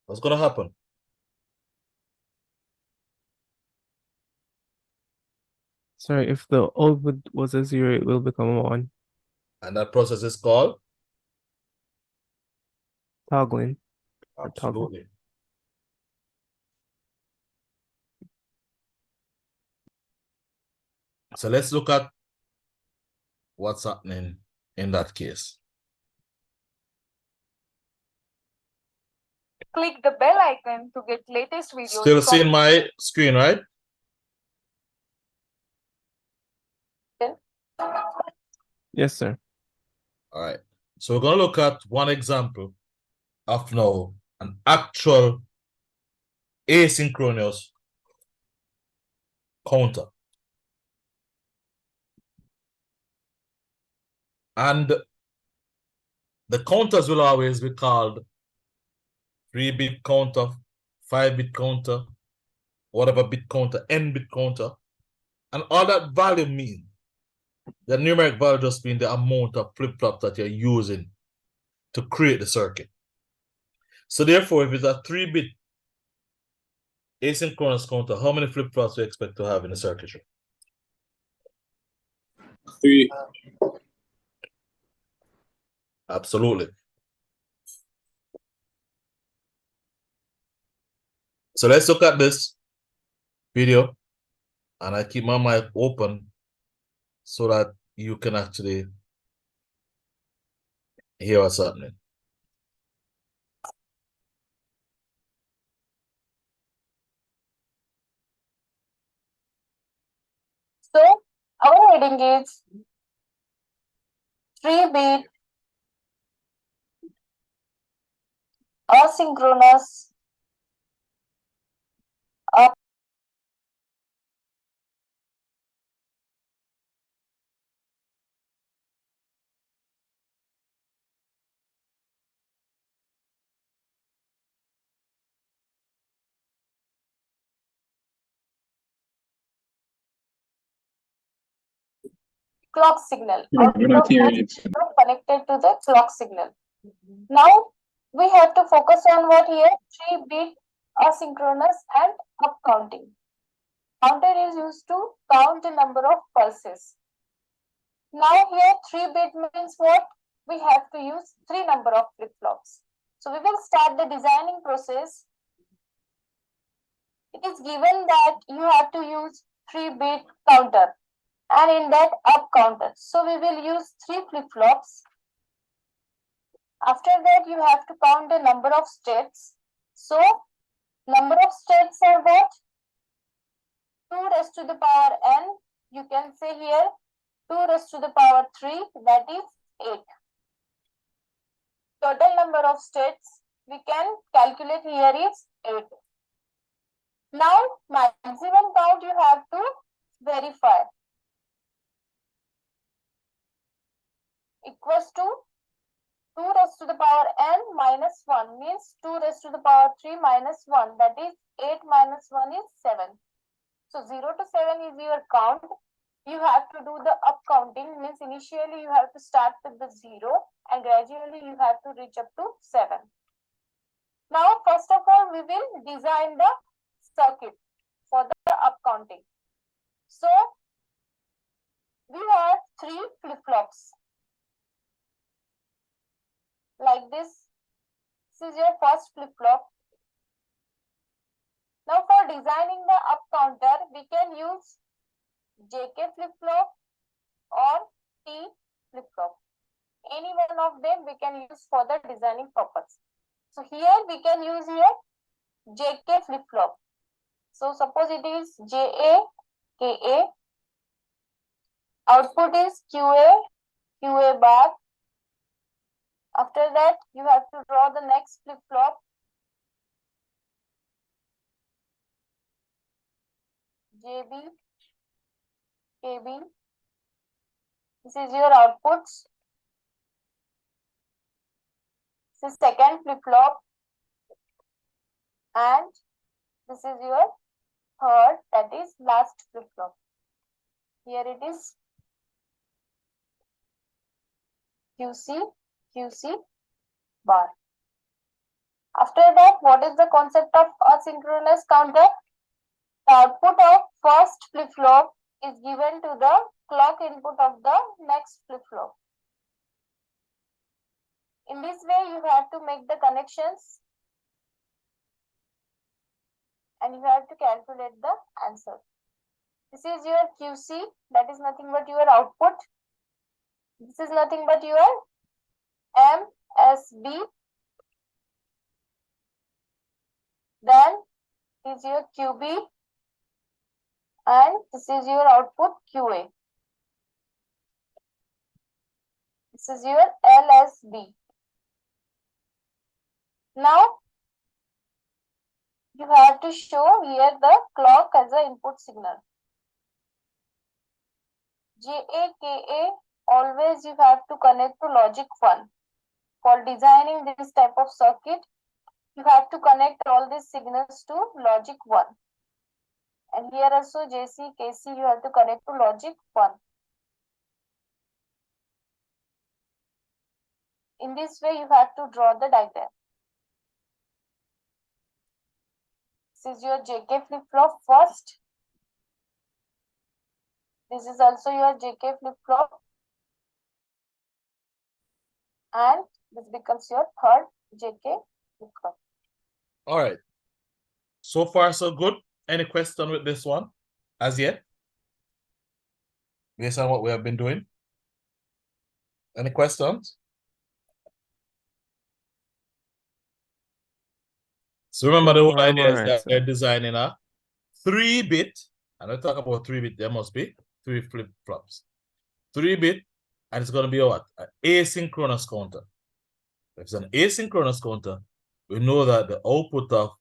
What's going to happen? Sorry, if the output was a 0, it will become a 1. And that process is called? Toggling. Absolutely. So let's look at what's happening in that case. Click the bell icon to get latest videos. Still seeing my screen, right? Yes, sir. All right. So we're going to look at one example of now an actual asynchronous counter. And the counters will always be called 3-bit counter, 5-bit counter, whatever bit counter, n bit counter, and all that value means, the numeric value just means the amount of flip-flops that you're using to create the circuit. So therefore, if it's a 3-bit asynchronous counter, how many flip-flops do you expect to have in the circuitry? 3. Absolutely. So let's look at this video, and I keep my mic open so that you can actually hear what's happening. So our heading is 3-bit asynchronous up clock signal. Output of that connected to the clock signal. Now we have to focus on what here? 3-bit asynchronous and up counting. Counter is used to count the number of pulses. Now here 3-bit means what? We have to use 3 number of flip-flops. So we will start the designing process. It is given that you have to use 3-bit counter and in that up counter. So we will use 3 flip-flops. After that you have to count the number of states. So number of states are what? 2 raised to the power n. You can say here 2 raised to the power 3, that is 8. Total number of states we can calculate here is 8. Now maximum count you have to verify. Equals to 2 raised to the power n minus 1 means 2 raised to the power 3 minus 1, that is 8 minus 1 is 7. So 0 to 7 is your count. You have to do the up counting, means initially you have to start with the 0 and gradually you have to reach up to 7. Now first of all we will design the circuit for the up counting. So we have 3 flip-flops like this. This is your first flip-flop. Now for designing the up counter, we can use JK flip-flop or T flip-flop. Any one of them we can use for the designing purpose. So here we can use here JK flip-flop. So suppose it is JA, KA. Output is QA, QA bar. After that, you have to draw the next flip-flop. JB, KB. This is your outputs. This is second flip-flop. And this is your third, that is last flip-flop. Here it is QC, QC bar. After that, what is the concept of asynchronous counter? The output of first flip-flop is given to the clock input of the next flip-flop. In this way, you have to make the connections and you have to calculate the answer. This is your QC, that is nothing but your output. This is nothing but your MSB. Then is your QB and this is your output QA. This is your LSB. Now you have to show here the clock as an input signal. JA, always you have to connect to logic 1. For designing this type of circuit, you have to connect all these signals to logic 1. And here also JC, KC, you have to connect to logic 1. In this way, you have to draw the diagram. This is your JK flip-flop first. This is also your JK flip-flop. And this becomes your third JK flip-flop. All right. So far, so good. Any question with this one as yet? Based on what we have been doing? Any questions? So remember, the whole idea is that they're designing a 3-bit, and I talk about 3-bit, there must be 3 flip-flops. 3-bit, and it's going to be what? An asynchronous counter. If it's an asynchronous counter, we know that the output of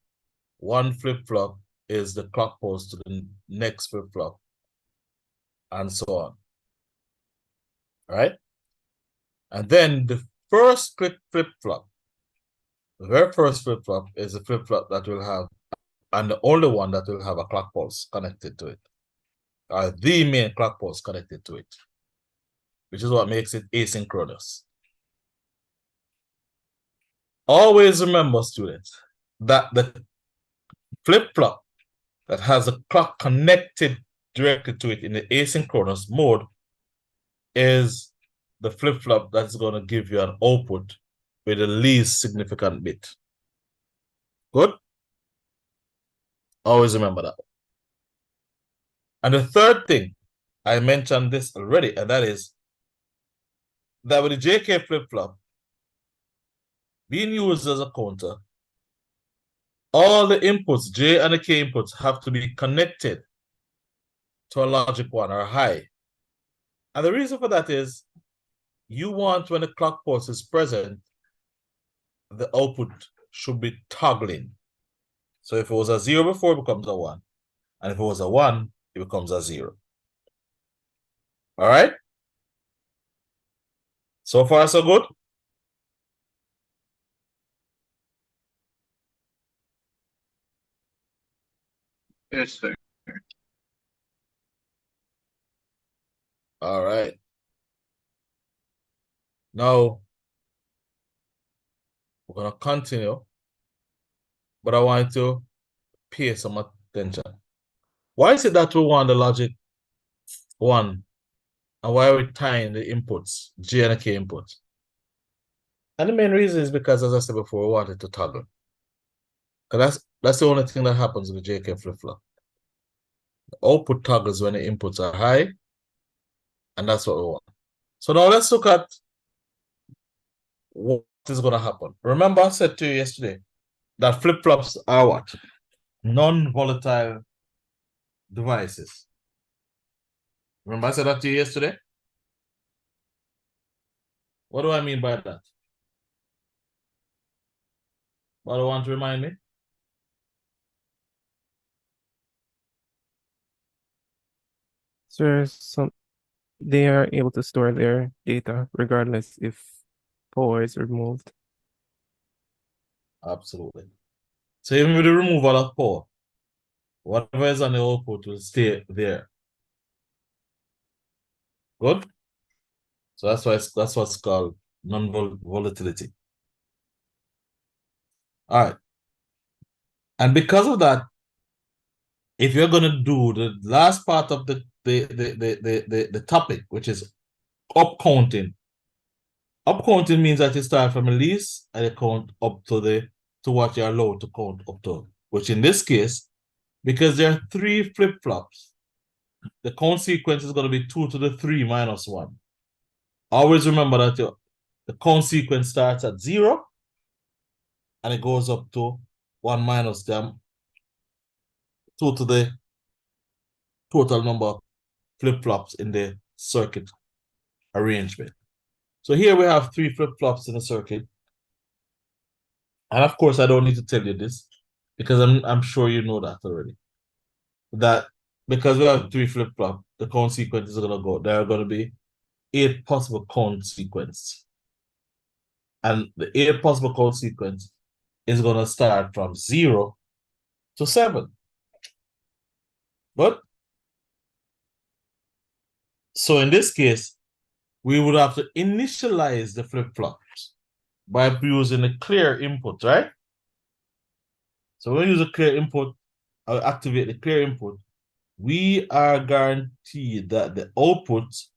one flip-flop is the clock pulse to the next flip-flop, and so on. All right? And then the first flip-flop, the very first flip-flop is a flip-flop that will have, and the only one that will have a clock pulse connected to it, or the main clock pulse connected to it, which is what makes it asynchronous. Always remember, students, that the flip-flop that has a clock connected directly to it in the asynchronous mode is the flip-flop that's going to give you an output with the least significant bit. Good? Always remember that. And the third thing, I mentioned this already, and that is that with the JK flip-flop being used as a counter, all the inputs, J and the K inputs, have to be connected to a logic 1 or high. And the reason for that is you want, when the clock pulse is present, the output should be toggling. So if it was a 0 before, it becomes a 1. And if it was a 1, it becomes a 0. All right? So far, so good? Yes, sir. All right. Now, we're going to continue, but I want to pay some attention. Why is it that we want the logic 1? And why are we tying the inputs, J and K inputs? And the main reason is because, as I said before, we want it to toggle. Because that's the only thing that happens with the JK flip-flop. The output toggles when the inputs are high, and that's what we want. So now let's look at what is going to happen. Remember, I said to you yesterday that flip-flops are what? Non-volatile devices. Remember I said that to you yesterday? What do I mean by that? What do you want to remind me? So they are able to store their data regardless if power is removed. Absolutely. So even with the removal of power, whatever is on the output will stay there. Good? So that's what's called non-volatility. All right. And because of that, if you're going to do the last part of the topic, which is up counting means that you start from the least and you count up to what you're allowed to count up to, which in this case, because there are 3 flip-flops, the count sequence is going to be 2 to the 3 minus 1. Always remember that the count sequence starts at 0 and it goes up to 1 minus them, 2 to the total number of flip-flops in the circuit arrangement. So here we have 3 flip-flops in the circuit. And of course, I don't need to tell you this because I'm sure you know that already. That because we have 3 flip-flops, the count sequence is going to go. There are going to be 8 possible count sequence. And the 8 possible count sequence is going to start from 0 to 7. But so in this case, we would have to initialize the flip-flops by using a clear input, right? So when we use a clear input, or activate the clear input, we are guaranteed that the outputs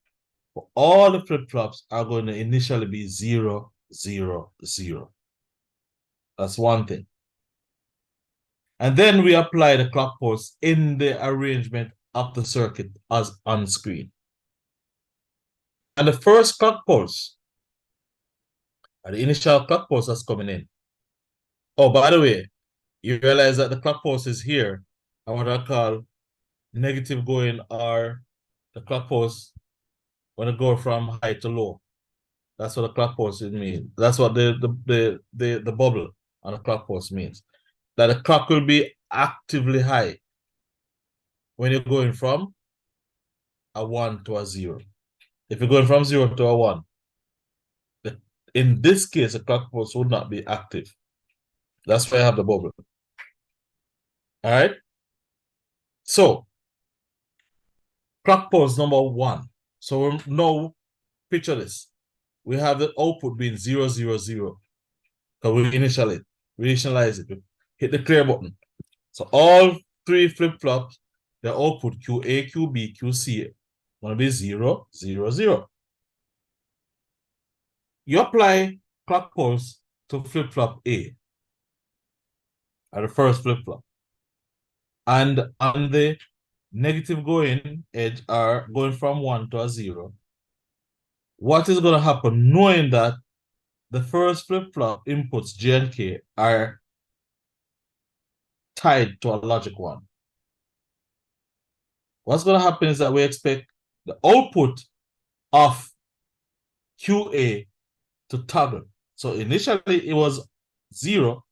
for all the flip-flops are going to initially be 0, 0, 0. That's one thing. And then we apply the clock pulse in the arrangement of the circuit as on screen. And the first clock pulse, the initial clock pulse that's coming in. Oh, by the way, you realize that the clock pulse is here. And what I call negative going, or the clock pulse when it go from high to low. That's what the clock pulse means. That's what the bubble on the clock pulse means. That the clock will be actively high when you're going from a 1 to a 0. If you're going from 0 to a 1, in this case, the clock pulse would not be active. That's why I have the bubble. All right. So, clock pulse number 1. So now, picture this. We have the output being 0, 0, 0. So we initialize it. We hit the clear button. So all 3 flip-flops, the output QA, QB, QC going to be 0, 0, 0. You apply clock pulse to flip-flop A, at the first flip-flop. And on the negative going edge are going from 1 to a 0. What is going to happen, knowing that the first flip-flop inputs J and K are tied to a logic 1? What's going to happen is that we expect the output of QA to toggle. So initially it was 0.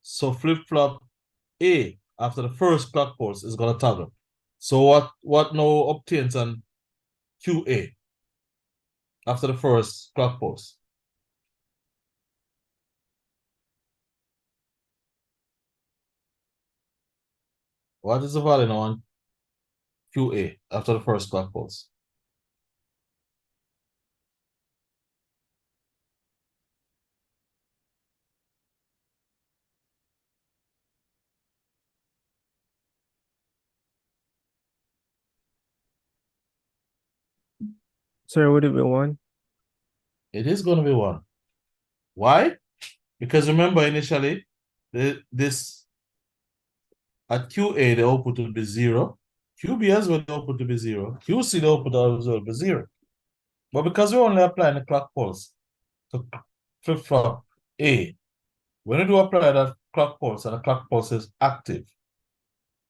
So flip-flop A after the first clock pulse is going to toggle. So what now obtains on QA after the first clock pulse? What is the value now on QA after the first clock pulse? Sir, would it be 1? It is going to be 1. Why? Because remember initially, this at QA, the output will be 0. QB as well, the output will be 0. QC, the output as well will be 0. But because we're only applying the clock pulse to flip-flop A, when you do apply that clock pulse and the clock pulse is active,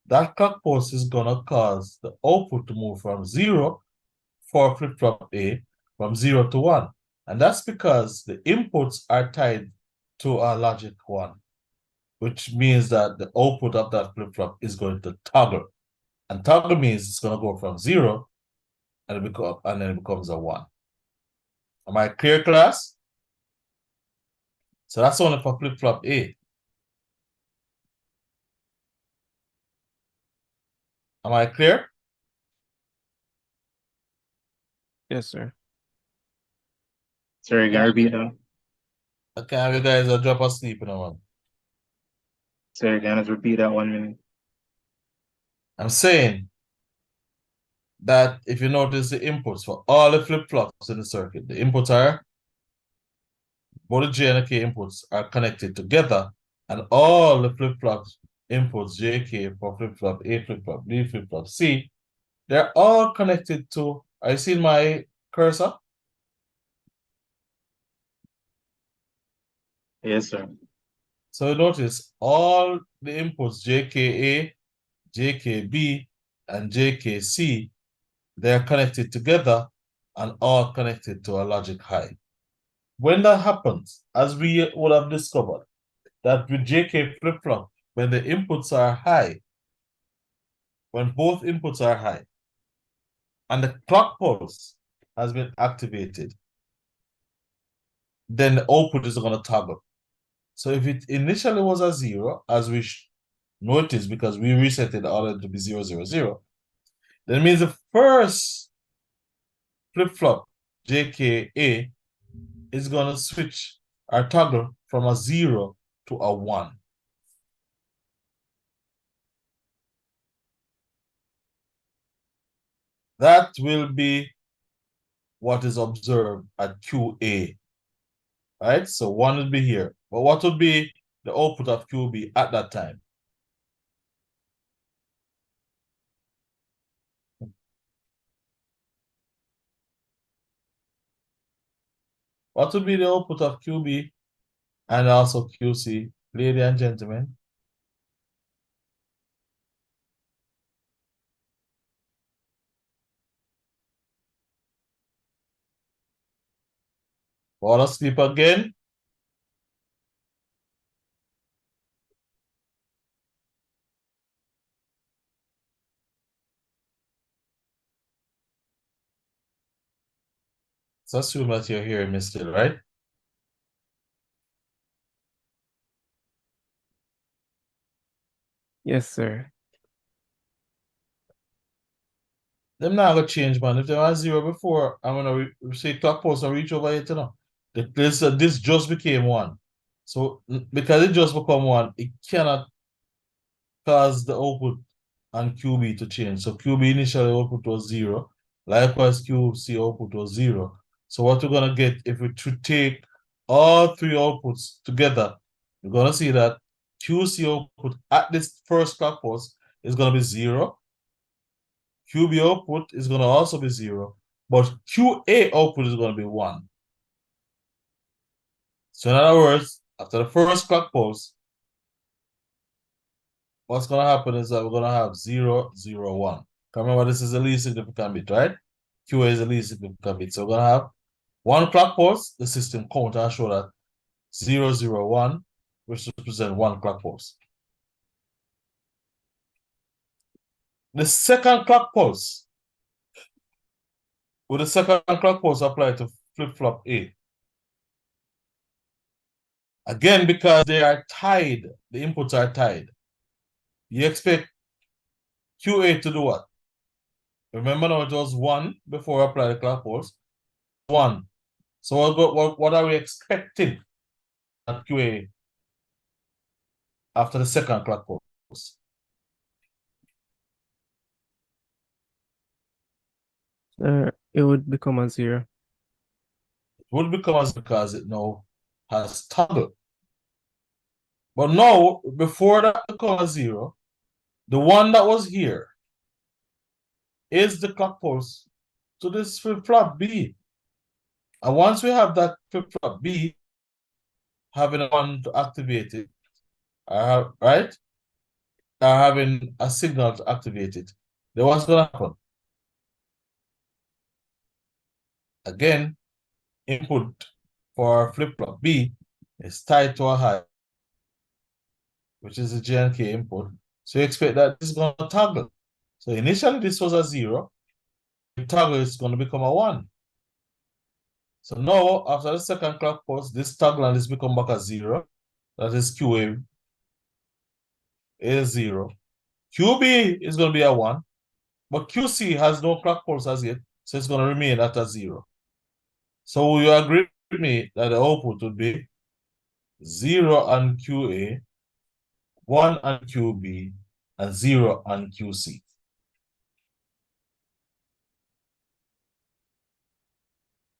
that clock pulse is going to cause the output to move from 0 for flip-flop A from 0 to 1. And that's because the inputs are tied to a logic 1, which means that the output of that flip-flop is going to toggle. And toggle means it's going to go from 0 and then it becomes a 1. Am I clear, class? So that's only for flip-flop A. Am I clear? Yes, sir. Sorry, can I repeat that? Okay, have you guys a drop asleep in a one? Sorry, can I just repeat that 1 minute? I'm saying that if you notice the inputs for all the flip-flops in the circuit, the inputs are, both the J and the K inputs are connected together, and all the flip-flops inputs, J, K, for flip-flop A, flip-flop B, flip-flop C, they're all connected to, are you seeing my cursor? Yes, sir. So notice all the inputs JKA, JKB, and JKC, they're connected together and all connected to a logic high. When that happens, as we would have discovered, that with JK flip-flop, when the inputs are high, when both inputs are high, and the clock pulse has been activated, then the output is going to toggle. So if it initially was a 0, as we noticed because we reset it all to be 0, 0, 0, That means the first flip-flop, JKA, is going to switch or toggle from a 0 to a 1. That will be what is observed at QA. Right? So 1 will be here. But what would be the output of QB at that time? What would be the output of QB and also QC, ladies and gentlemen? Fall asleep again? Let's assume that you're hearing me still, right? Yes, sir. Them not gonna change, man. If they were 0 before, I'm gonna say clock pulse and reach over here to now. This just became 1. So because it just become 1, it cannot cause the output on QB to change. So QB initially output was 0. Likewise, QC output was 0. So what we're gonna get if we take all 3 outputs together, we're gonna see that QC output at this first clock pulse is gonna be 0. QB output is gonna also be 0, but QA output is gonna be 1. So in other words, after the first clock pulse, what's gonna happen is that we're gonna have 0, 0, 1. Remember, this is the least significant bit, right? QA is the least significant bit. So we're gonna have 1 clock pulse, the system count and show that 0, 0, 1, which represents 1 clock pulse. The second clock pulse, with the second clock pulse applied to flip-flop A. Again, because they are tied, the inputs are tied, you expect QA to do what? Remember now it was 1 before I apply the clock pulse. 1. So what are we expecting at QA after the second clock pulse? It would become a 0. It would become as because it now has toggled. But now, before that become a 0, the one that was here is the clock pulse to this flip-flop B. And once we have that flip-flop B having a 1 to activate it, right? Having a signal to activate it, then what's going to happen? Again, input for flip-flop B is tied to a high, which is the JNK input. So you expect that this is going to toggle. So initially this was a 0. The toggle is going to become a 1. So now, after the second clock pulse, this toggle and this become back a 0. That is QA is 0. QB is going to be a 1. But QC has no clock pulse as yet, so it's going to remain at a 0. So you agree with me that the output would be 0 on QA, 1 on QB, and 0 on QC.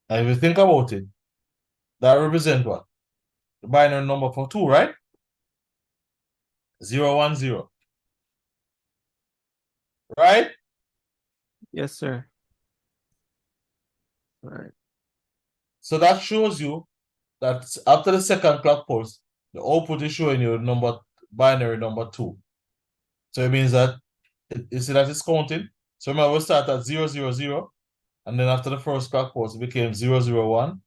And if you think about it, that represents what? The binary number for 2, right? 0, 1, 0. Right? Yes, sir. All right. So that shows you that after the second clock pulse, the output is showing you binary number 2. So it means that you see that it's counting. So remember, we start at 0, 0, 0, and then after the first clock pulse, it became 0, 0, 1.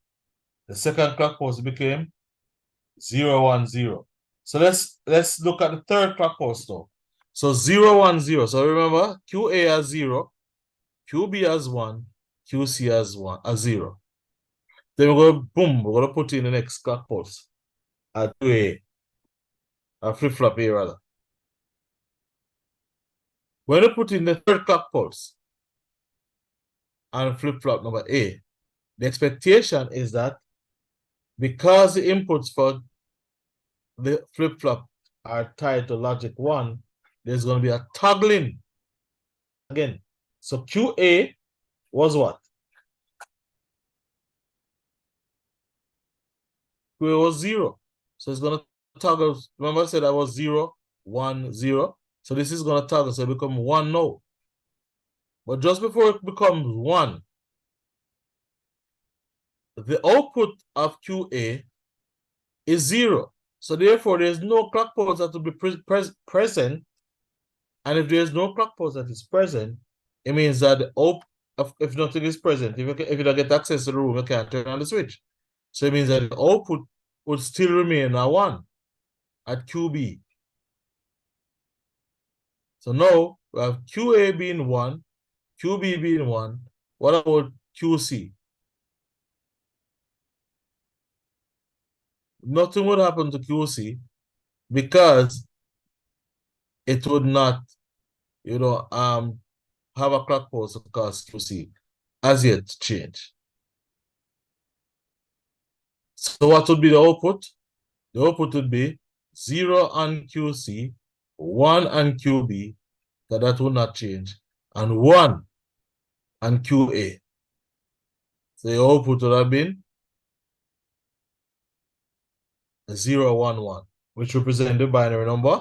The second clock pulse became 0, 1, 0. So let's look at the third clock pulse now. So 0, 1, 0. So remember, QA has 0, QB has 1, QC has 1, a 0. Then we're going to boom, we're going to put in the next clock pulse at 2A, a flip-flop A rather. When you put in the third clock pulse, and flip-flop number A. The expectation is that because the inputs for the flip-flop are tied to logic 1, there's going to be a toggling again. So QA was what? QA was 0. So it's going to toggle. Remember I said that was 0, 1, 0. So this is going to toggle. So it becomes 1 now. But just before it becomes 1, the output of QA is 0. So therefore, there's no clock pulse that will be present. And if there's no clock pulse that is present, it means that if nothing is present, if you don't get access to the room, you can't turn on the switch. So it means that the output would still remain at 1 at QB. So now we have QA being 1, QB being 1. What about QC? Nothing would happen to QC because it would not, have a clock pulse because QC has yet to change. So what would be the output? The output would be 0 on QC, 1 on QB, so that will not change, and 1 on QA. So the output would have been 0, 1, 1, which represents the binary number.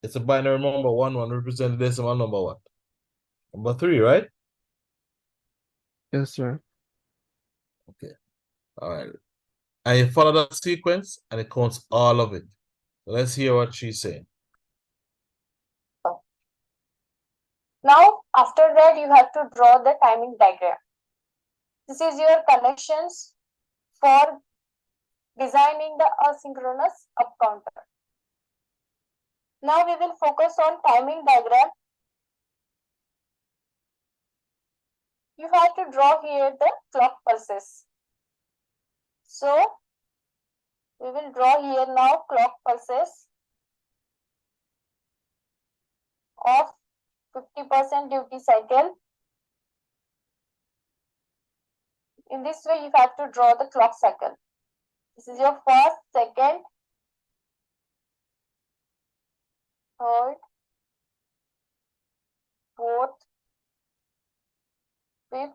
It's a binary number, 1, 1 represents the decimal number what? Number 3, right? Yes, sir. Okay. All right. And you follow that sequence and it counts all of it. Let's hear what she's saying. Now, after that, you have to draw the timing diagram. This is your connections for designing the asynchronous up counter. Now we will focus on timing diagram. You have to draw here the clock pulses. So we will draw here now clock pulses of 50% duty cycle. In this way, you have to draw the clock cycle. This is your first, second, third, fourth, fifth,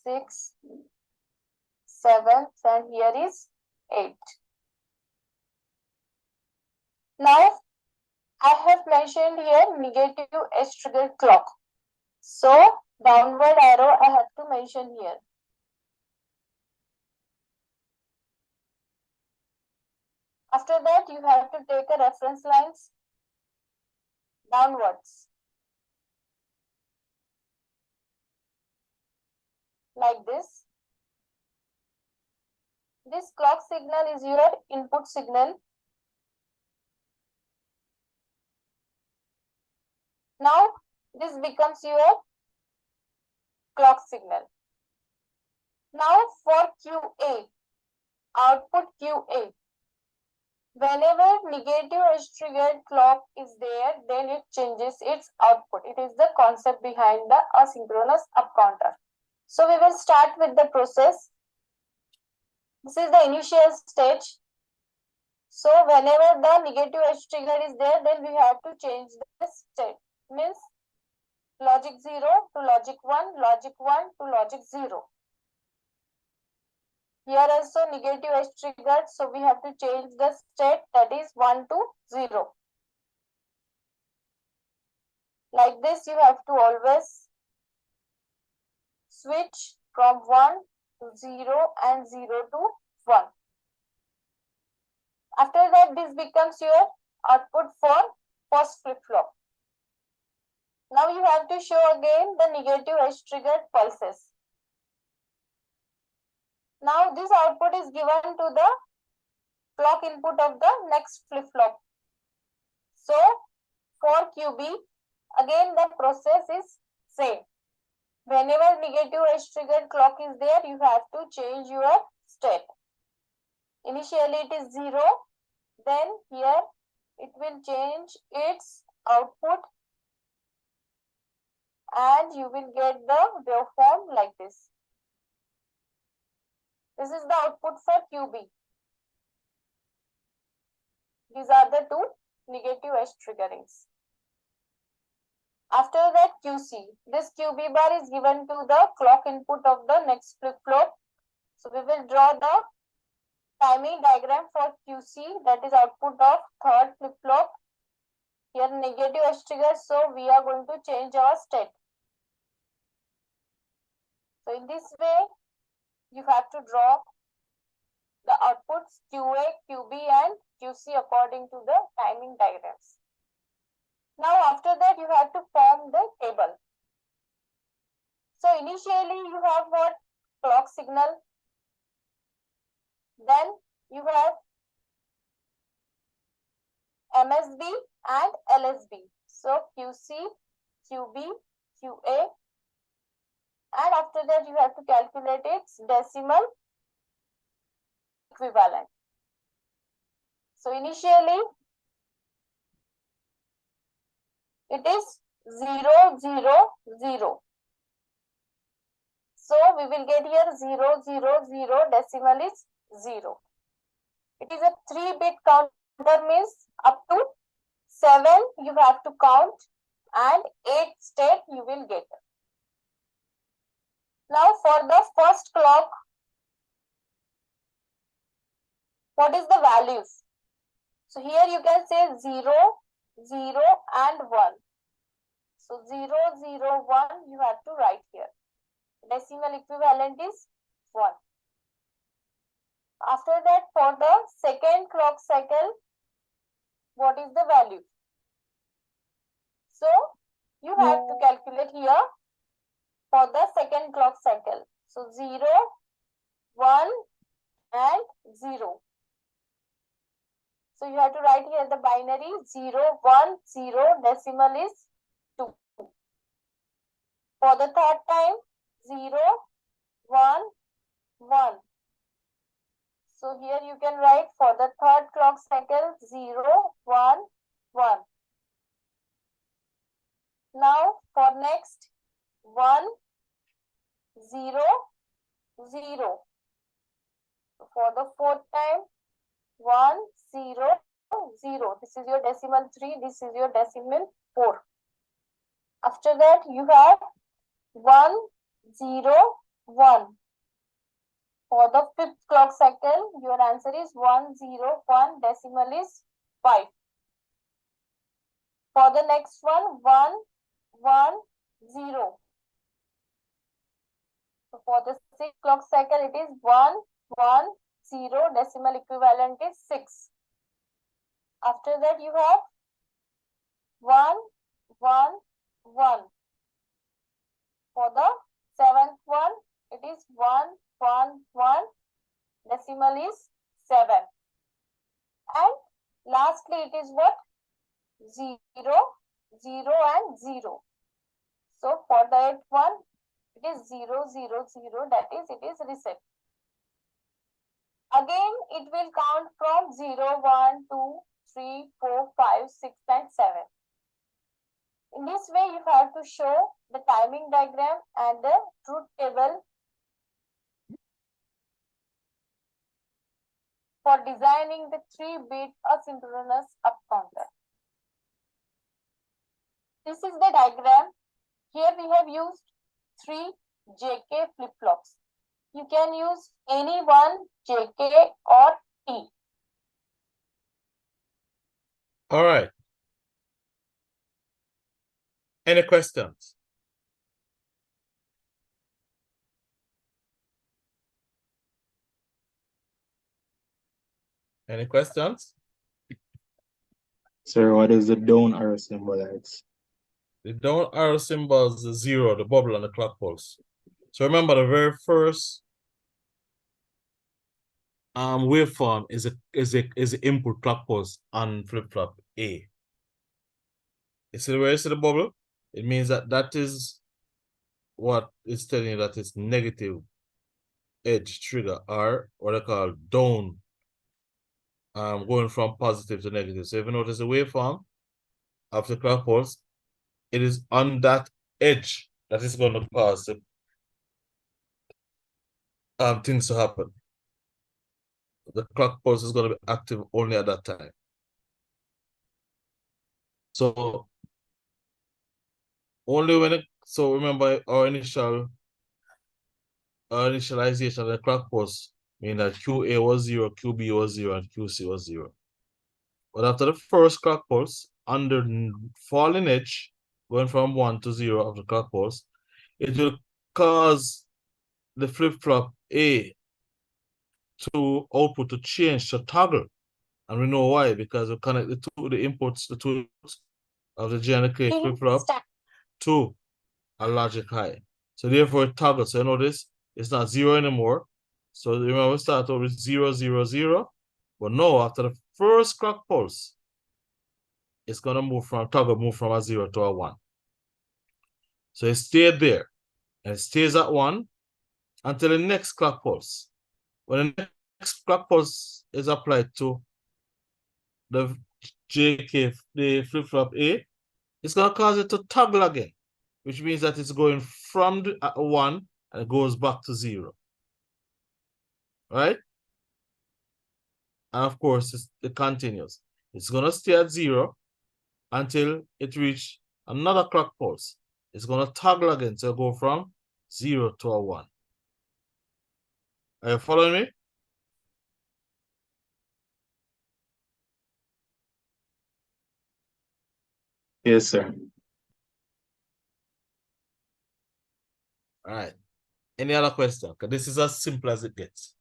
sixth, seventh, and here is 8. Now, I have mentioned here negative edge trigger clock. So, downward arrow I have to mention here. After that, you have to take a reference lines downwards. Like this. This clock signal is your input signal. Now, this becomes your clock signal. Now, for QA, output QA. Whenever negative edge triggered clock is there, then it changes its output. It is the concept behind the asynchronous up counter. So we will start with the process. This is the initial stage. So whenever the negative edge trigger is there, then we have to change the state. Means logic 0 to logic 1, logic 1 to logic 0. Here also negative edge triggered, so we have to change the state, that is 1 to 0. Like this, you have to always switch from 1 to 0 and 0 to 1. After that, this becomes your output for first flip-flop. Now you have to show again the negative edge triggered pulses. Now this output is given to the clock input of the next flip-flop. So for QB, again the process is same. Whenever negative edge triggered clock is there, you have to change your state. Initially it is 0, then here it will change its output and you will get the waveform like this. This is the output for QB. These are the two negative edge triggerings. After that, QC. This QB bar is given to the clock input of the next flip-flop. So we will draw the timing diagram for QC, that is output of third flip-flop. Here negative edge trigger, so we are going to change our state. So in this way, you have to draw the outputs QA, QB and QC according to the timing diagrams. Now after that, you have to form the table. So initially you have what? Clock signal. Then you have MSB and LSB. So QC, QB, QA. And after that, you have to calculate its decimal equivalent. So initially, it is 0, 0, 0. So we will get here 0, 0, 0, decimal is 0. It is a 3-bit counter, means up to 7 you have to count and 8 state you will get. Now for the first clock, what is the values? So here you can say 0, 0 and 1. So 0, 0, 1 you have to write here. Decimal equivalent is 1. After that, for the second clock cycle, what is the value? So you have to calculate here for the second clock cycle. So 0, 1 and 0. So you have to write here the binary 0, 1, 0, decimal is 2. For the third time, 0, 1, 1. So here you can write for the third clock cycle 0, 1, 1. Now for next 1, 0, 0. For the fourth time 1, 0, 0. This is your decimal 3. This is your decimal 4. After that you have 1, 0, 1. For the fifth clock cycle, your answer is 1, 0, 1, decimal is 5. For the next one, 1, 1, 0. So for the sixth clock cycle, it is 1, 1, 0, decimal equivalent is 6. After that, you have 1, 1, 1. For the seventh one, it is 1, 1, 1, decimal is 7. And lastly, it is what? 0, 0 and 0. So for the eighth one, it is 0, 0, 0, that is, it is reset. Again, it will count from 0, 1, 2, 3, 4, 5, 6 and 7. In this way, you have to show the timing diagram and the truth table for designing the 3-bit asynchronous up counter. This is the diagram. Here we have used 3 JK flip-flops. You can use any one JK or T. All right. Any questions? Any questions? Sir, what does the down arrow symbolize? The down arrow symbol is the 0, the bubble on the clock pulse. So remember, the very first waveform is a input clock pulse on flip-flop A. You see where you see the bubble? It means that is what is telling you that it's negative edge trigger, or what I call down going from positive to negative. So if you notice the waveform of the clock pulse, it is on that edge that is going to cause the things to happen. The clock pulse is going to be active only at that time. So only when so remember our initialization of the clock pulse mean that QA was 0, QB was 0, and QC was 0. But after the first clock pulse, under falling edge, going from 1 to 0 of the clock pulse, it will cause the flip-flop A to output to change, to toggle. And we know why, because we connect the two inputs of the G and the K flip-flop to a logic high. So therefore it toggles. So you notice it's not 0 anymore. So remember we start over with 0, 0, 0. But no, after the first clock pulse, it's gonna move from a 0 to a 1. So it stayed there. And it stays at 1 until the next clock pulse. When the next clock pulse is applied to the JK, the flip-flop A, it's gonna cause it to toggle again, which means that it's going from the 1 and it goes back to 0. Right? And of course, it continues. It's gonna stay at 0 until it reaches another clock pulse. It's gonna toggle again, so go from 0 to a 1. Are you following me? Yes, sir. All right. Any other question? Because this is as simple as it gets.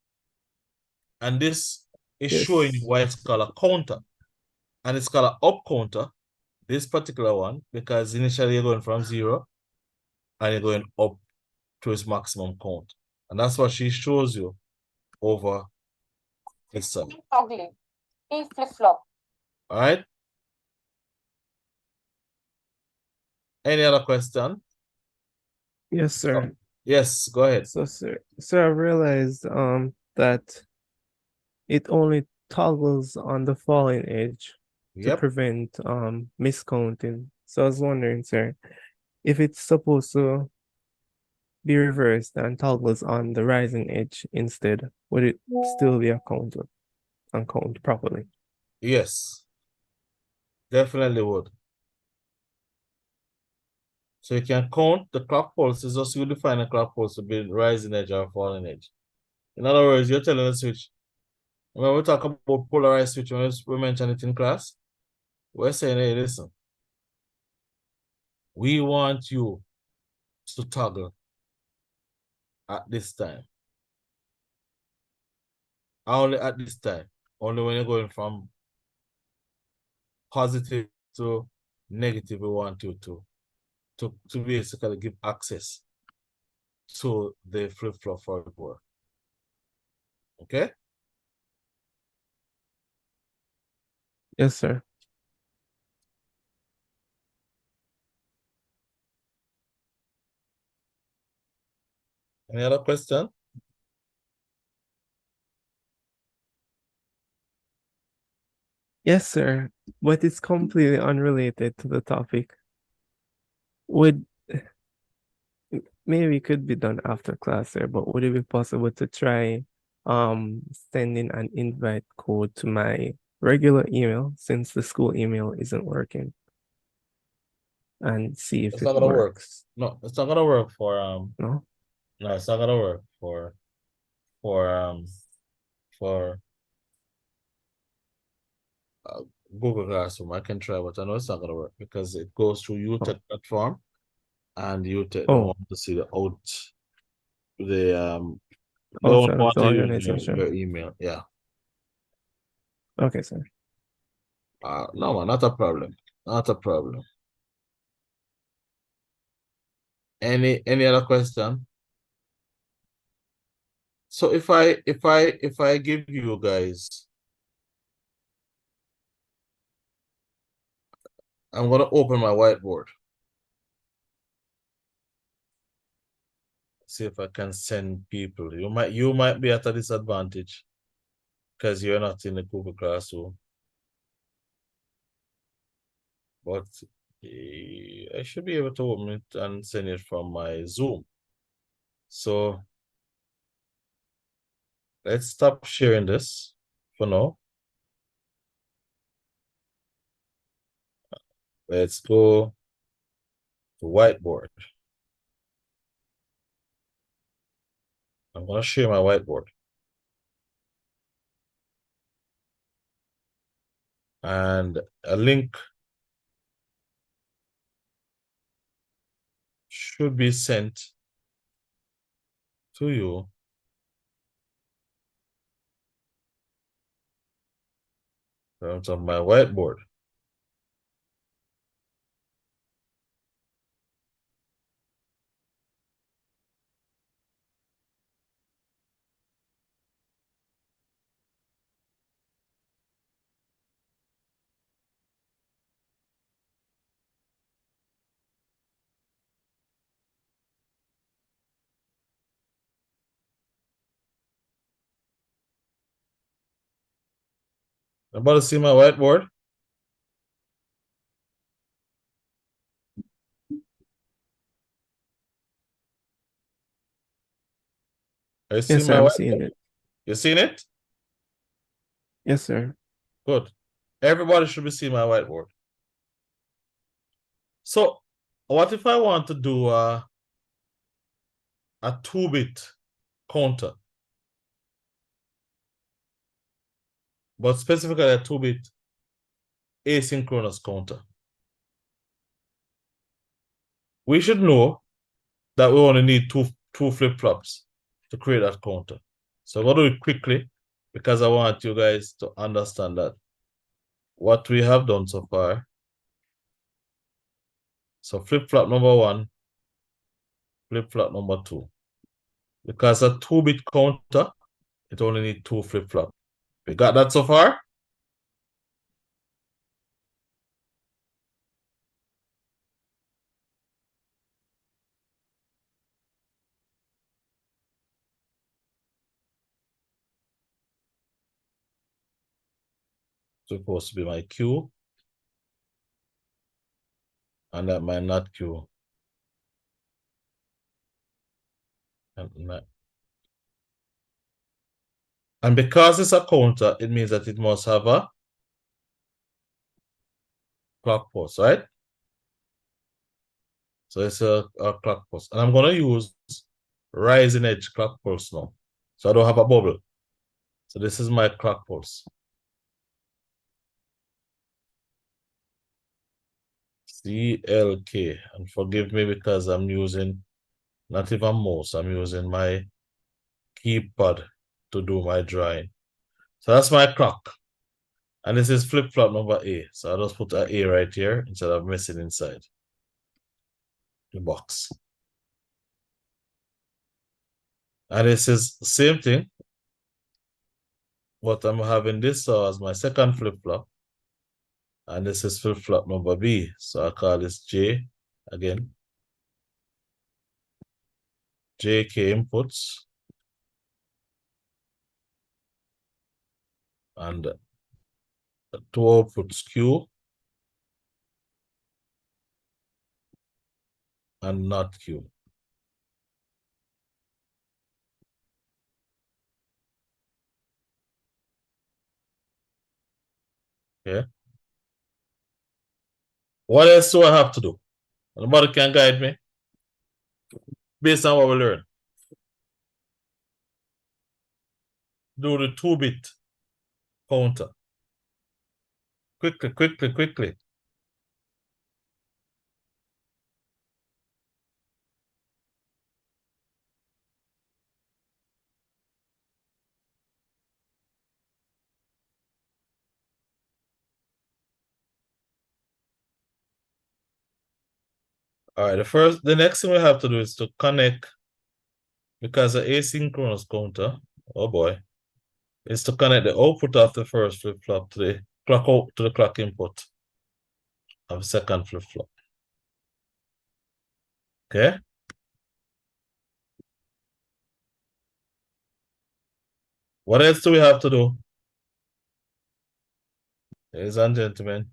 And this is showing you why it's called a counter. And it's called an up counter, this particular one, because initially you're going from 0 and you're going up to its maximum count. And that's what she shows you over this side. Toggling. P flip-flop. All right. Any other question? Yes, sir. Yes, go ahead. So, sir, I realized that it only toggles on the falling edge to Yep. prevent miscounting. So I was wondering, sir, if it's supposed to be reversed and toggles on the rising edge instead, would it still be accounted and count properly? Yes. Definitely would. So you can count the clock pulses, just you define a clock pulse to be rising edge or falling edge. In other words, you're telling the switch. When we talk about polarized switch, when we mention it in class, we're saying, hey, listen, we want you to toggle at this time. Only at this time. Only when you're going from positive to negative, we want you to basically give access to the flip-flop for it work. Okay? Yes, sir. Any other question? Yes, sir. But it's completely unrelated to the topic. Maybe it could be done after class, sir, but would it be possible to try sending an invite code to my regular email since the school email isn't working? And see if It's it not gonna work. works. No, it's not gonna work for No? no, it's not gonna work for for Google Classroom. I can try, but I know it's not gonna work because it goes through UTEC platform, and UTEC don't want to see the don't outside of want the to use organization. your email. Yeah. Okay, sir. No, man, not a problem. Not a problem. Any other question? So if I give you guys, I'm gonna open my whiteboard. See if I can send people. You might be at a disadvantage because you're not in the Google Classroom. But I should be able to open it and send it from my Zoom. So let's stop sharing this for now. Let's go to whiteboard. I'm going to share my whiteboard. And a link should be sent to you in terms of my whiteboard. Everybody see my whiteboard? I see Yes, sir, my I'm whiteboard. seeing it. You seen it? Yes, sir. Good. Everybody should be seeing my whiteboard. So what if I want to do a 2-bit counter, but specifically a 2-bit asynchronous counter? We should know that we only need two flip-flops to create that counter. So I'm going to do it quickly because I want you guys to understand that what we have done so far. So flip-flop number 1, flip-flop number 2. Because a 2-bit counter, it only needs 2 flip-flops. We got that so far? Supposed to be my Q, and that might not Q. And because it's a counter, it means that it must have a clock pulse, right? So it's a clock pulse. And I'm going to use rising edge clock pulse now. So I don't have a bubble. So this is my clock pulse. CLK. And forgive me because I'm using not even mouse. I'm using my keypad to do my drawing. So that's my clock. And this is flip-flop number A. So I just put an A right here instead of messing inside the box. And this is the same thing, but I'm having this as my second flip-flop. And this is flip-flop number B. So I call this J again. JK inputs. And 2 outputs Q and not Q. Okay. What else do I have to do? Nobody can guide me based on what we learn. Do the 2-bit counter. Quickly, quickly, quickly. All right, the next thing we have to do is to connect, because the asynchronous counter, oh boy, is to connect the output of the first flip-flop to the clock out to the clock input of the second flip-flop. Okay? What else do we have to do? Ladies and gentlemen.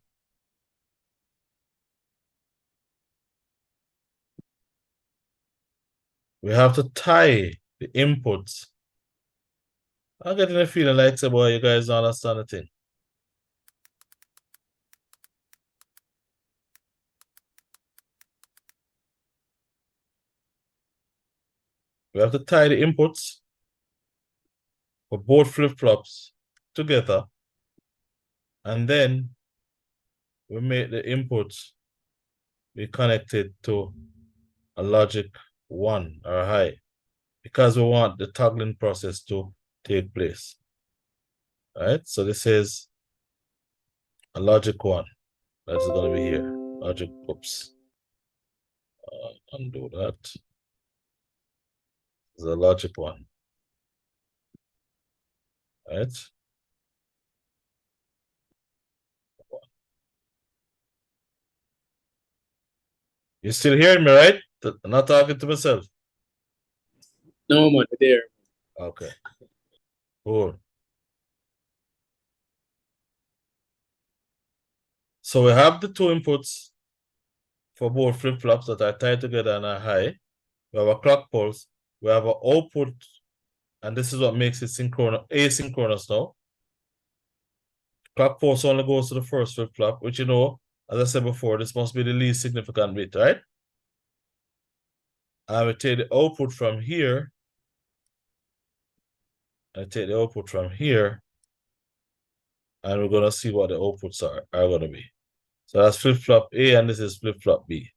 We have to tie the inputs. I'm getting a feeling like, say, boy, you guys don't understand the thing. We have to tie the inputs for both flip-flops together, and then we make the inputs be connected to a logic 1 or high, because we want the toggling process to take place. All right, so this is a logic 1. That's going to be here. Logic, oops. Undo that. This is a logic 1. All right. You still hearing me, right? I'm not talking to myself. No, man, there. Okay. Cool. So we have the two inputs for both flip-flops that are tied together and are high. We have a clock pulse. We have an output, and this is what makes it asynchronous now. Clock pulse only goes to the first flip-flop, which, you know, as I said before, this must be the least significant bit, right? I will take the output from here. I take the output from here, and we're gonna see what the outputs are gonna be. So that's flip-flop A, and this is flip-flop B.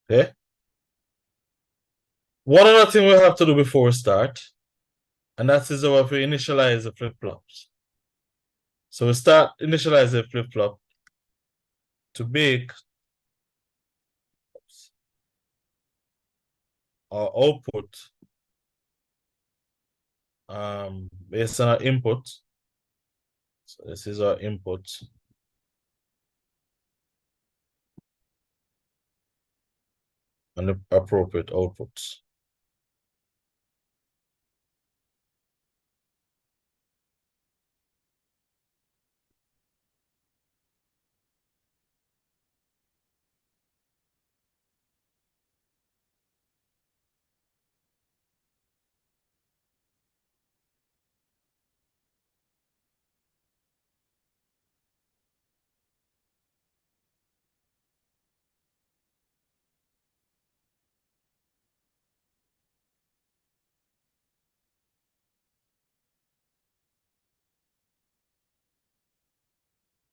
Okay. One other thing we have to do before we start, and that is how we initialize the flip-flops. So we start initialize the flip-flop to make our output based on our input. So this is our input. And the appropriate outputs.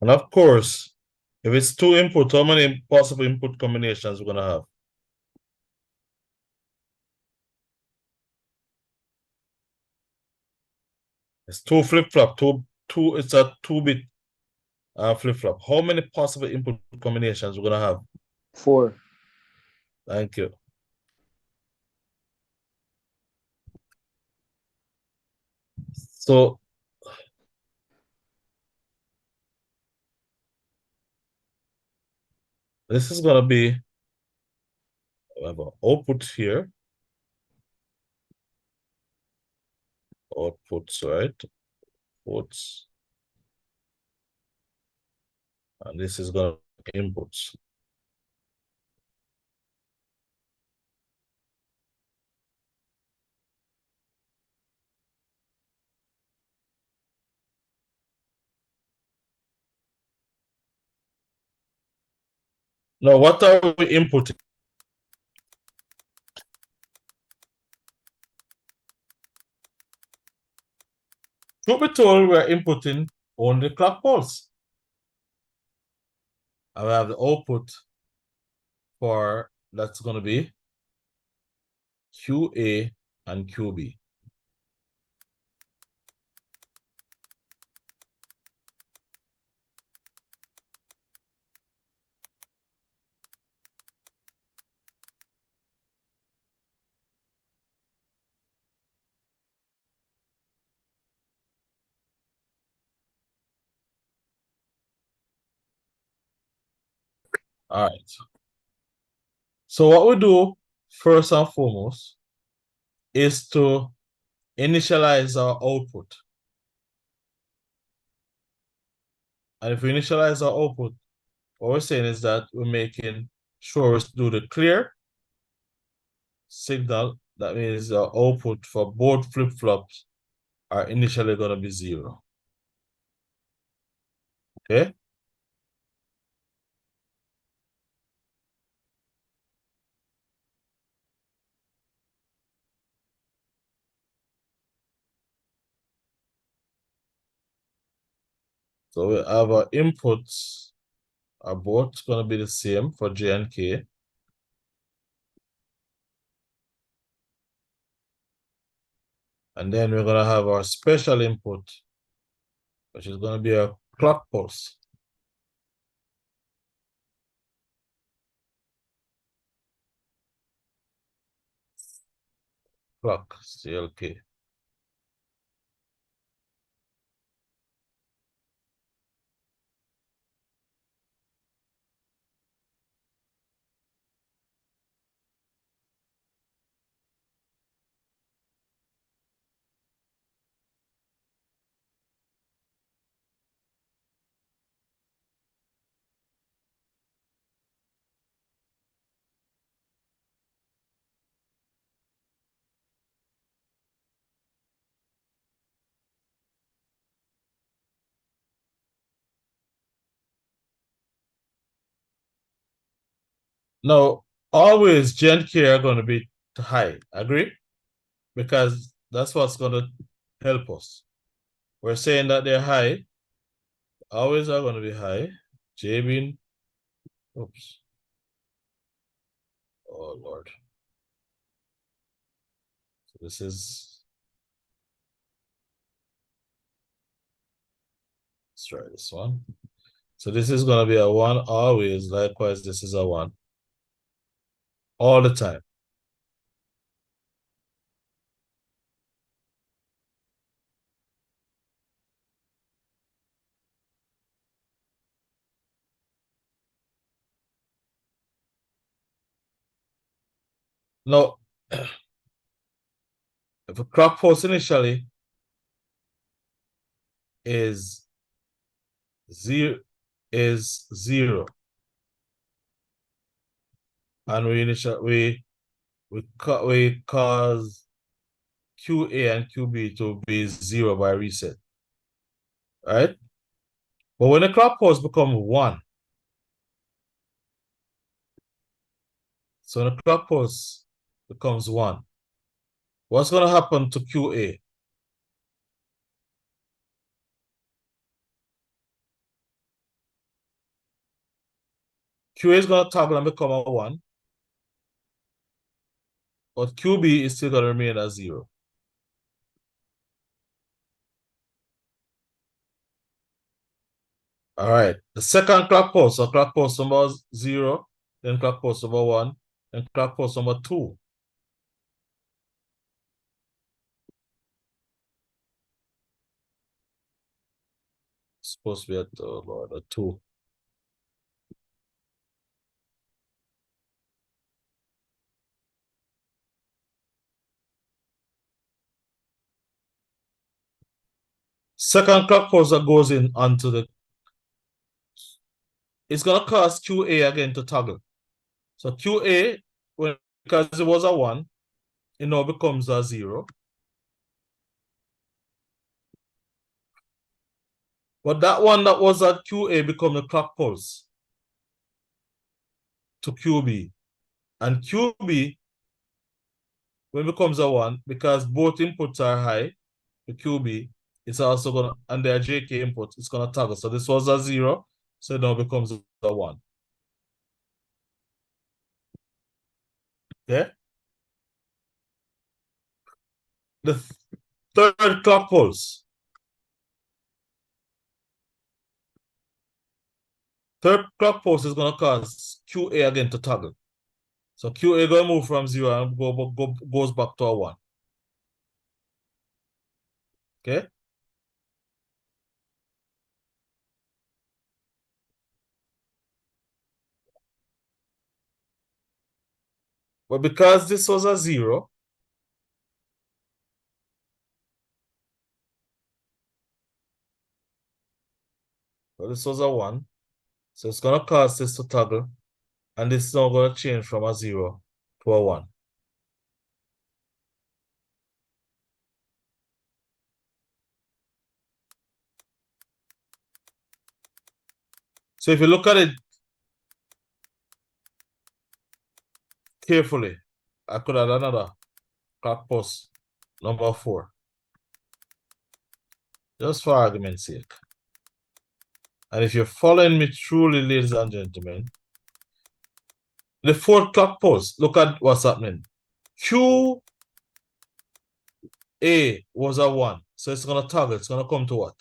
And of course, if it's two input, how many possible input combinations we're gonna have? It's two flip-flop, it's a 2-bit flip-flop. How many possible input combinations we're gonna have? 4. Thank you. So this is gonna be, we have an output here. Outputs, right? Outputs. And this is gonna be inputs. Now, what are we inputting? Truth be told, we're inputting only clock pulse. I have the output for that's going to be QA and QB. All right. So what we do first and foremost is to initialize our output. And if we initialize our output, what we're saying is that we're making sure we do the clear signal. That means the output for both flip-flops are initially going to be 0. Okay? So we have our inputs are both going to be the same for J and K. And then we're going to have our special input, which is going to be a clock pulse. Clock, CLK. Now, always J and K are going to be high. Agree? Because that's what's going to help us. We're saying that they're high. Always are going to be high. J being, oops. Oh, Lord. So this is, let's try this one. So this is going to be a 1 always. Likewise, this is a 1. All the time. Now, if a clock pulse initially is 0, and we cause QA and QB to be 0 by reset, right? But when the clock pulse become 1, so the clock pulse becomes 1, what's going to happen to QA? QA is going to toggle and become a 1, but QB is still going to remain as 0. All right. The second clock pulse, so clock pulse number 0, then clock pulse number 1, and clock pulse number 2. It's supposed to be at Lord, a 2. Second clock pulse that goes in onto the, it's gonna cause QA again to toggle. So QA, because it was a 1, it now becomes a 0. But that one that was at QA become the clock pulse to QB. And QB, when it becomes a 1, because both inputs are high, the QB, it's also gonna, and their JK input, it's gonna toggle. So this was a 0, so it now becomes a 1. Okay? The third clock pulse. Third clock pulse is gonna cause QA again to toggle. So QA gonna move from 0 and goes back to a 1. Okay? But because this was a 0, So this was a 1. So it's going to cause this to toggle. And this is now going to change from a 0 to a 1. So if you look at it carefully, I could add another clock pulse, number 4. Just for argument's sake. And if you're following me truly, ladies and gentlemen, the 4th clock pulse, look at what's happening. QA was a 1. So it's going to toggle. It's going to come to what?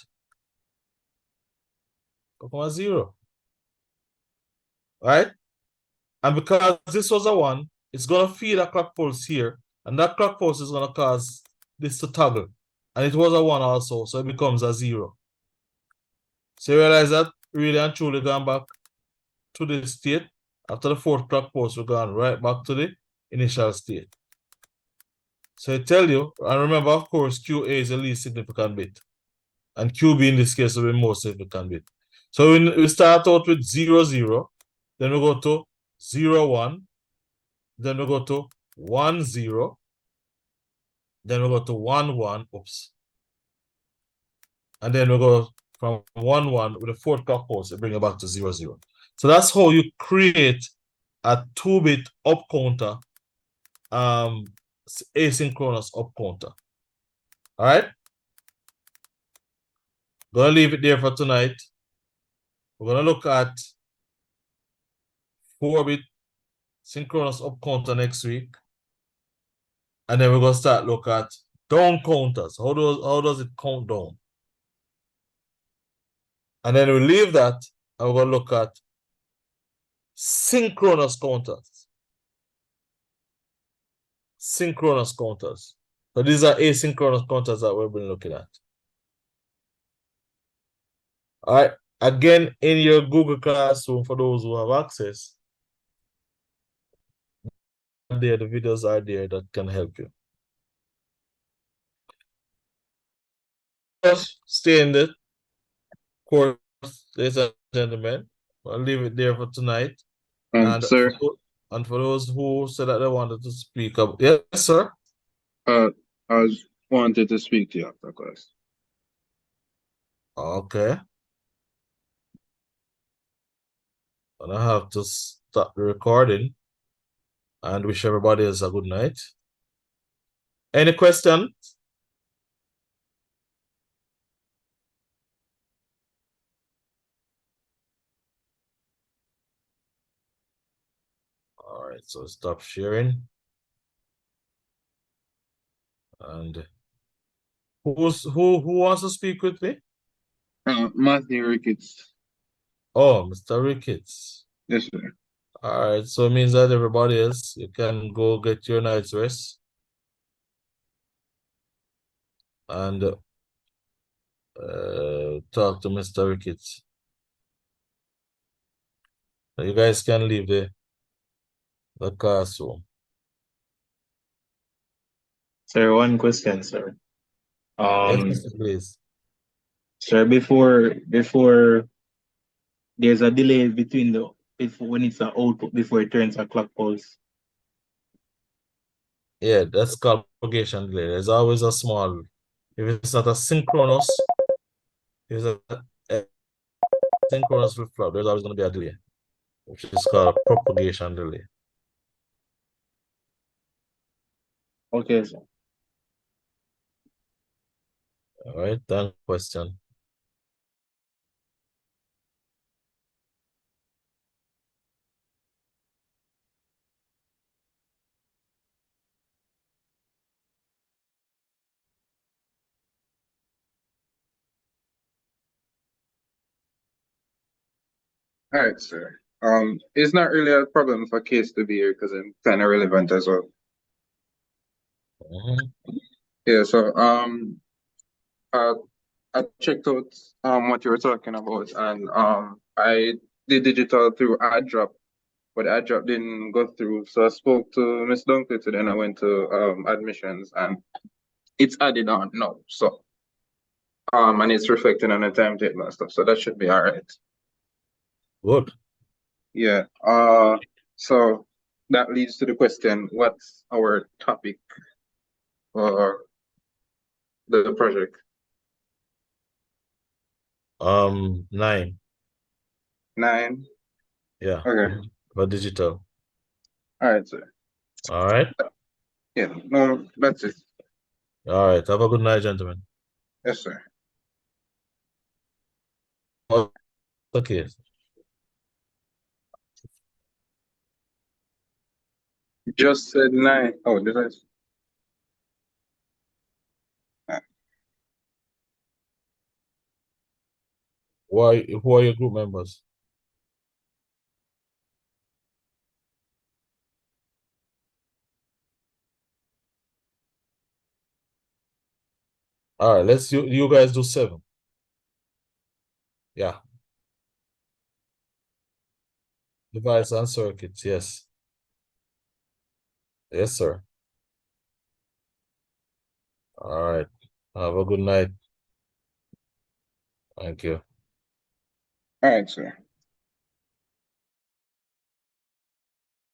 Come a 0. Right? And because this was a 1, it's going to feed a clock pulse here. And that clock pulse is going to cause this to toggle. And it was a 1 also. So it becomes a 0. So you realize that really and truly gone back to the state. After the 4th clock pulse, we're gone right back to the initial state. So I tell you, and remember, of course, QA is the least significant bit. And QB in this case will be most significant bit. So we start out with 0, 0. Then we go to 0, 1. Then we go to 1, 0. Then we go to 1, 1. Oops. And then we go from 1, 1 with the 4th clock pulse, it bring it back to 0, 0. So that's how you create a 2-bit up counter, asynchronous up counter. All right. Gonna leave it there for tonight. We're gonna look at 4-bit synchronous up counter next week. And then we're gonna start look at down counters. How does it count down? And then we leave that and we're gonna look at synchronous counters. Synchronous counters. So these are asynchronous counters that we've been looking at. All right. Again, in your Google Classroom, for those who have access, there the videos are there that can help you. Just stay in the course, ladies and gentlemen. I'll leave it there for tonight. And Sir, for those who said that they wanted to speak up, yes, sir. I wanted to speak to you after class. Okay. And I have to stop the recording and wish everybody else a good night. Any questions? All right, so stop sharing. And who wants to speak with me? Matthew Ricketts. Oh, Mr. Ricketts. Yes, sir. All right, so it means that everybody else, you can go get your night's rest. And talk to Mr. Ricketts. You guys can leave the classroom. Sir, one question, sir. Yes, please. Sir, before there's a delay between when it's an output before it turns a clock pulse. Yeah, that's called propagation delay. There's always a small, if it's not a synchronous, if it's a synchronous flip-flop, there's always going to be a delay, which is called propagation delay. Okay, sir. All right, thank question. All right, sir. It's not really a problem for Case to be here because I'm kind of relevant as well. Yeah, so I checked out what you were talking about, and I did digital through AddDrop, but AddDrop didn't go through. So I spoke to Miss Dunkley today, and I went to admissions, and it's added on now. So And it's reflecting on the timetable and stuff, so that should be all right. Good. Yeah. So that leads to the question: what's our topic for the project? 9. 9. Yeah. Okay. For digital. All right, sir. All right. Yeah. No, that's it. All right. Have a good night, gentlemen. Yes, sir. Okay. Just said 9. Oh, did I? Who are your group members? All right, you guys do 7. Yeah. Device and circuits, yes. Yes, sir. All right. Have a good night. Thank you. All right, sir.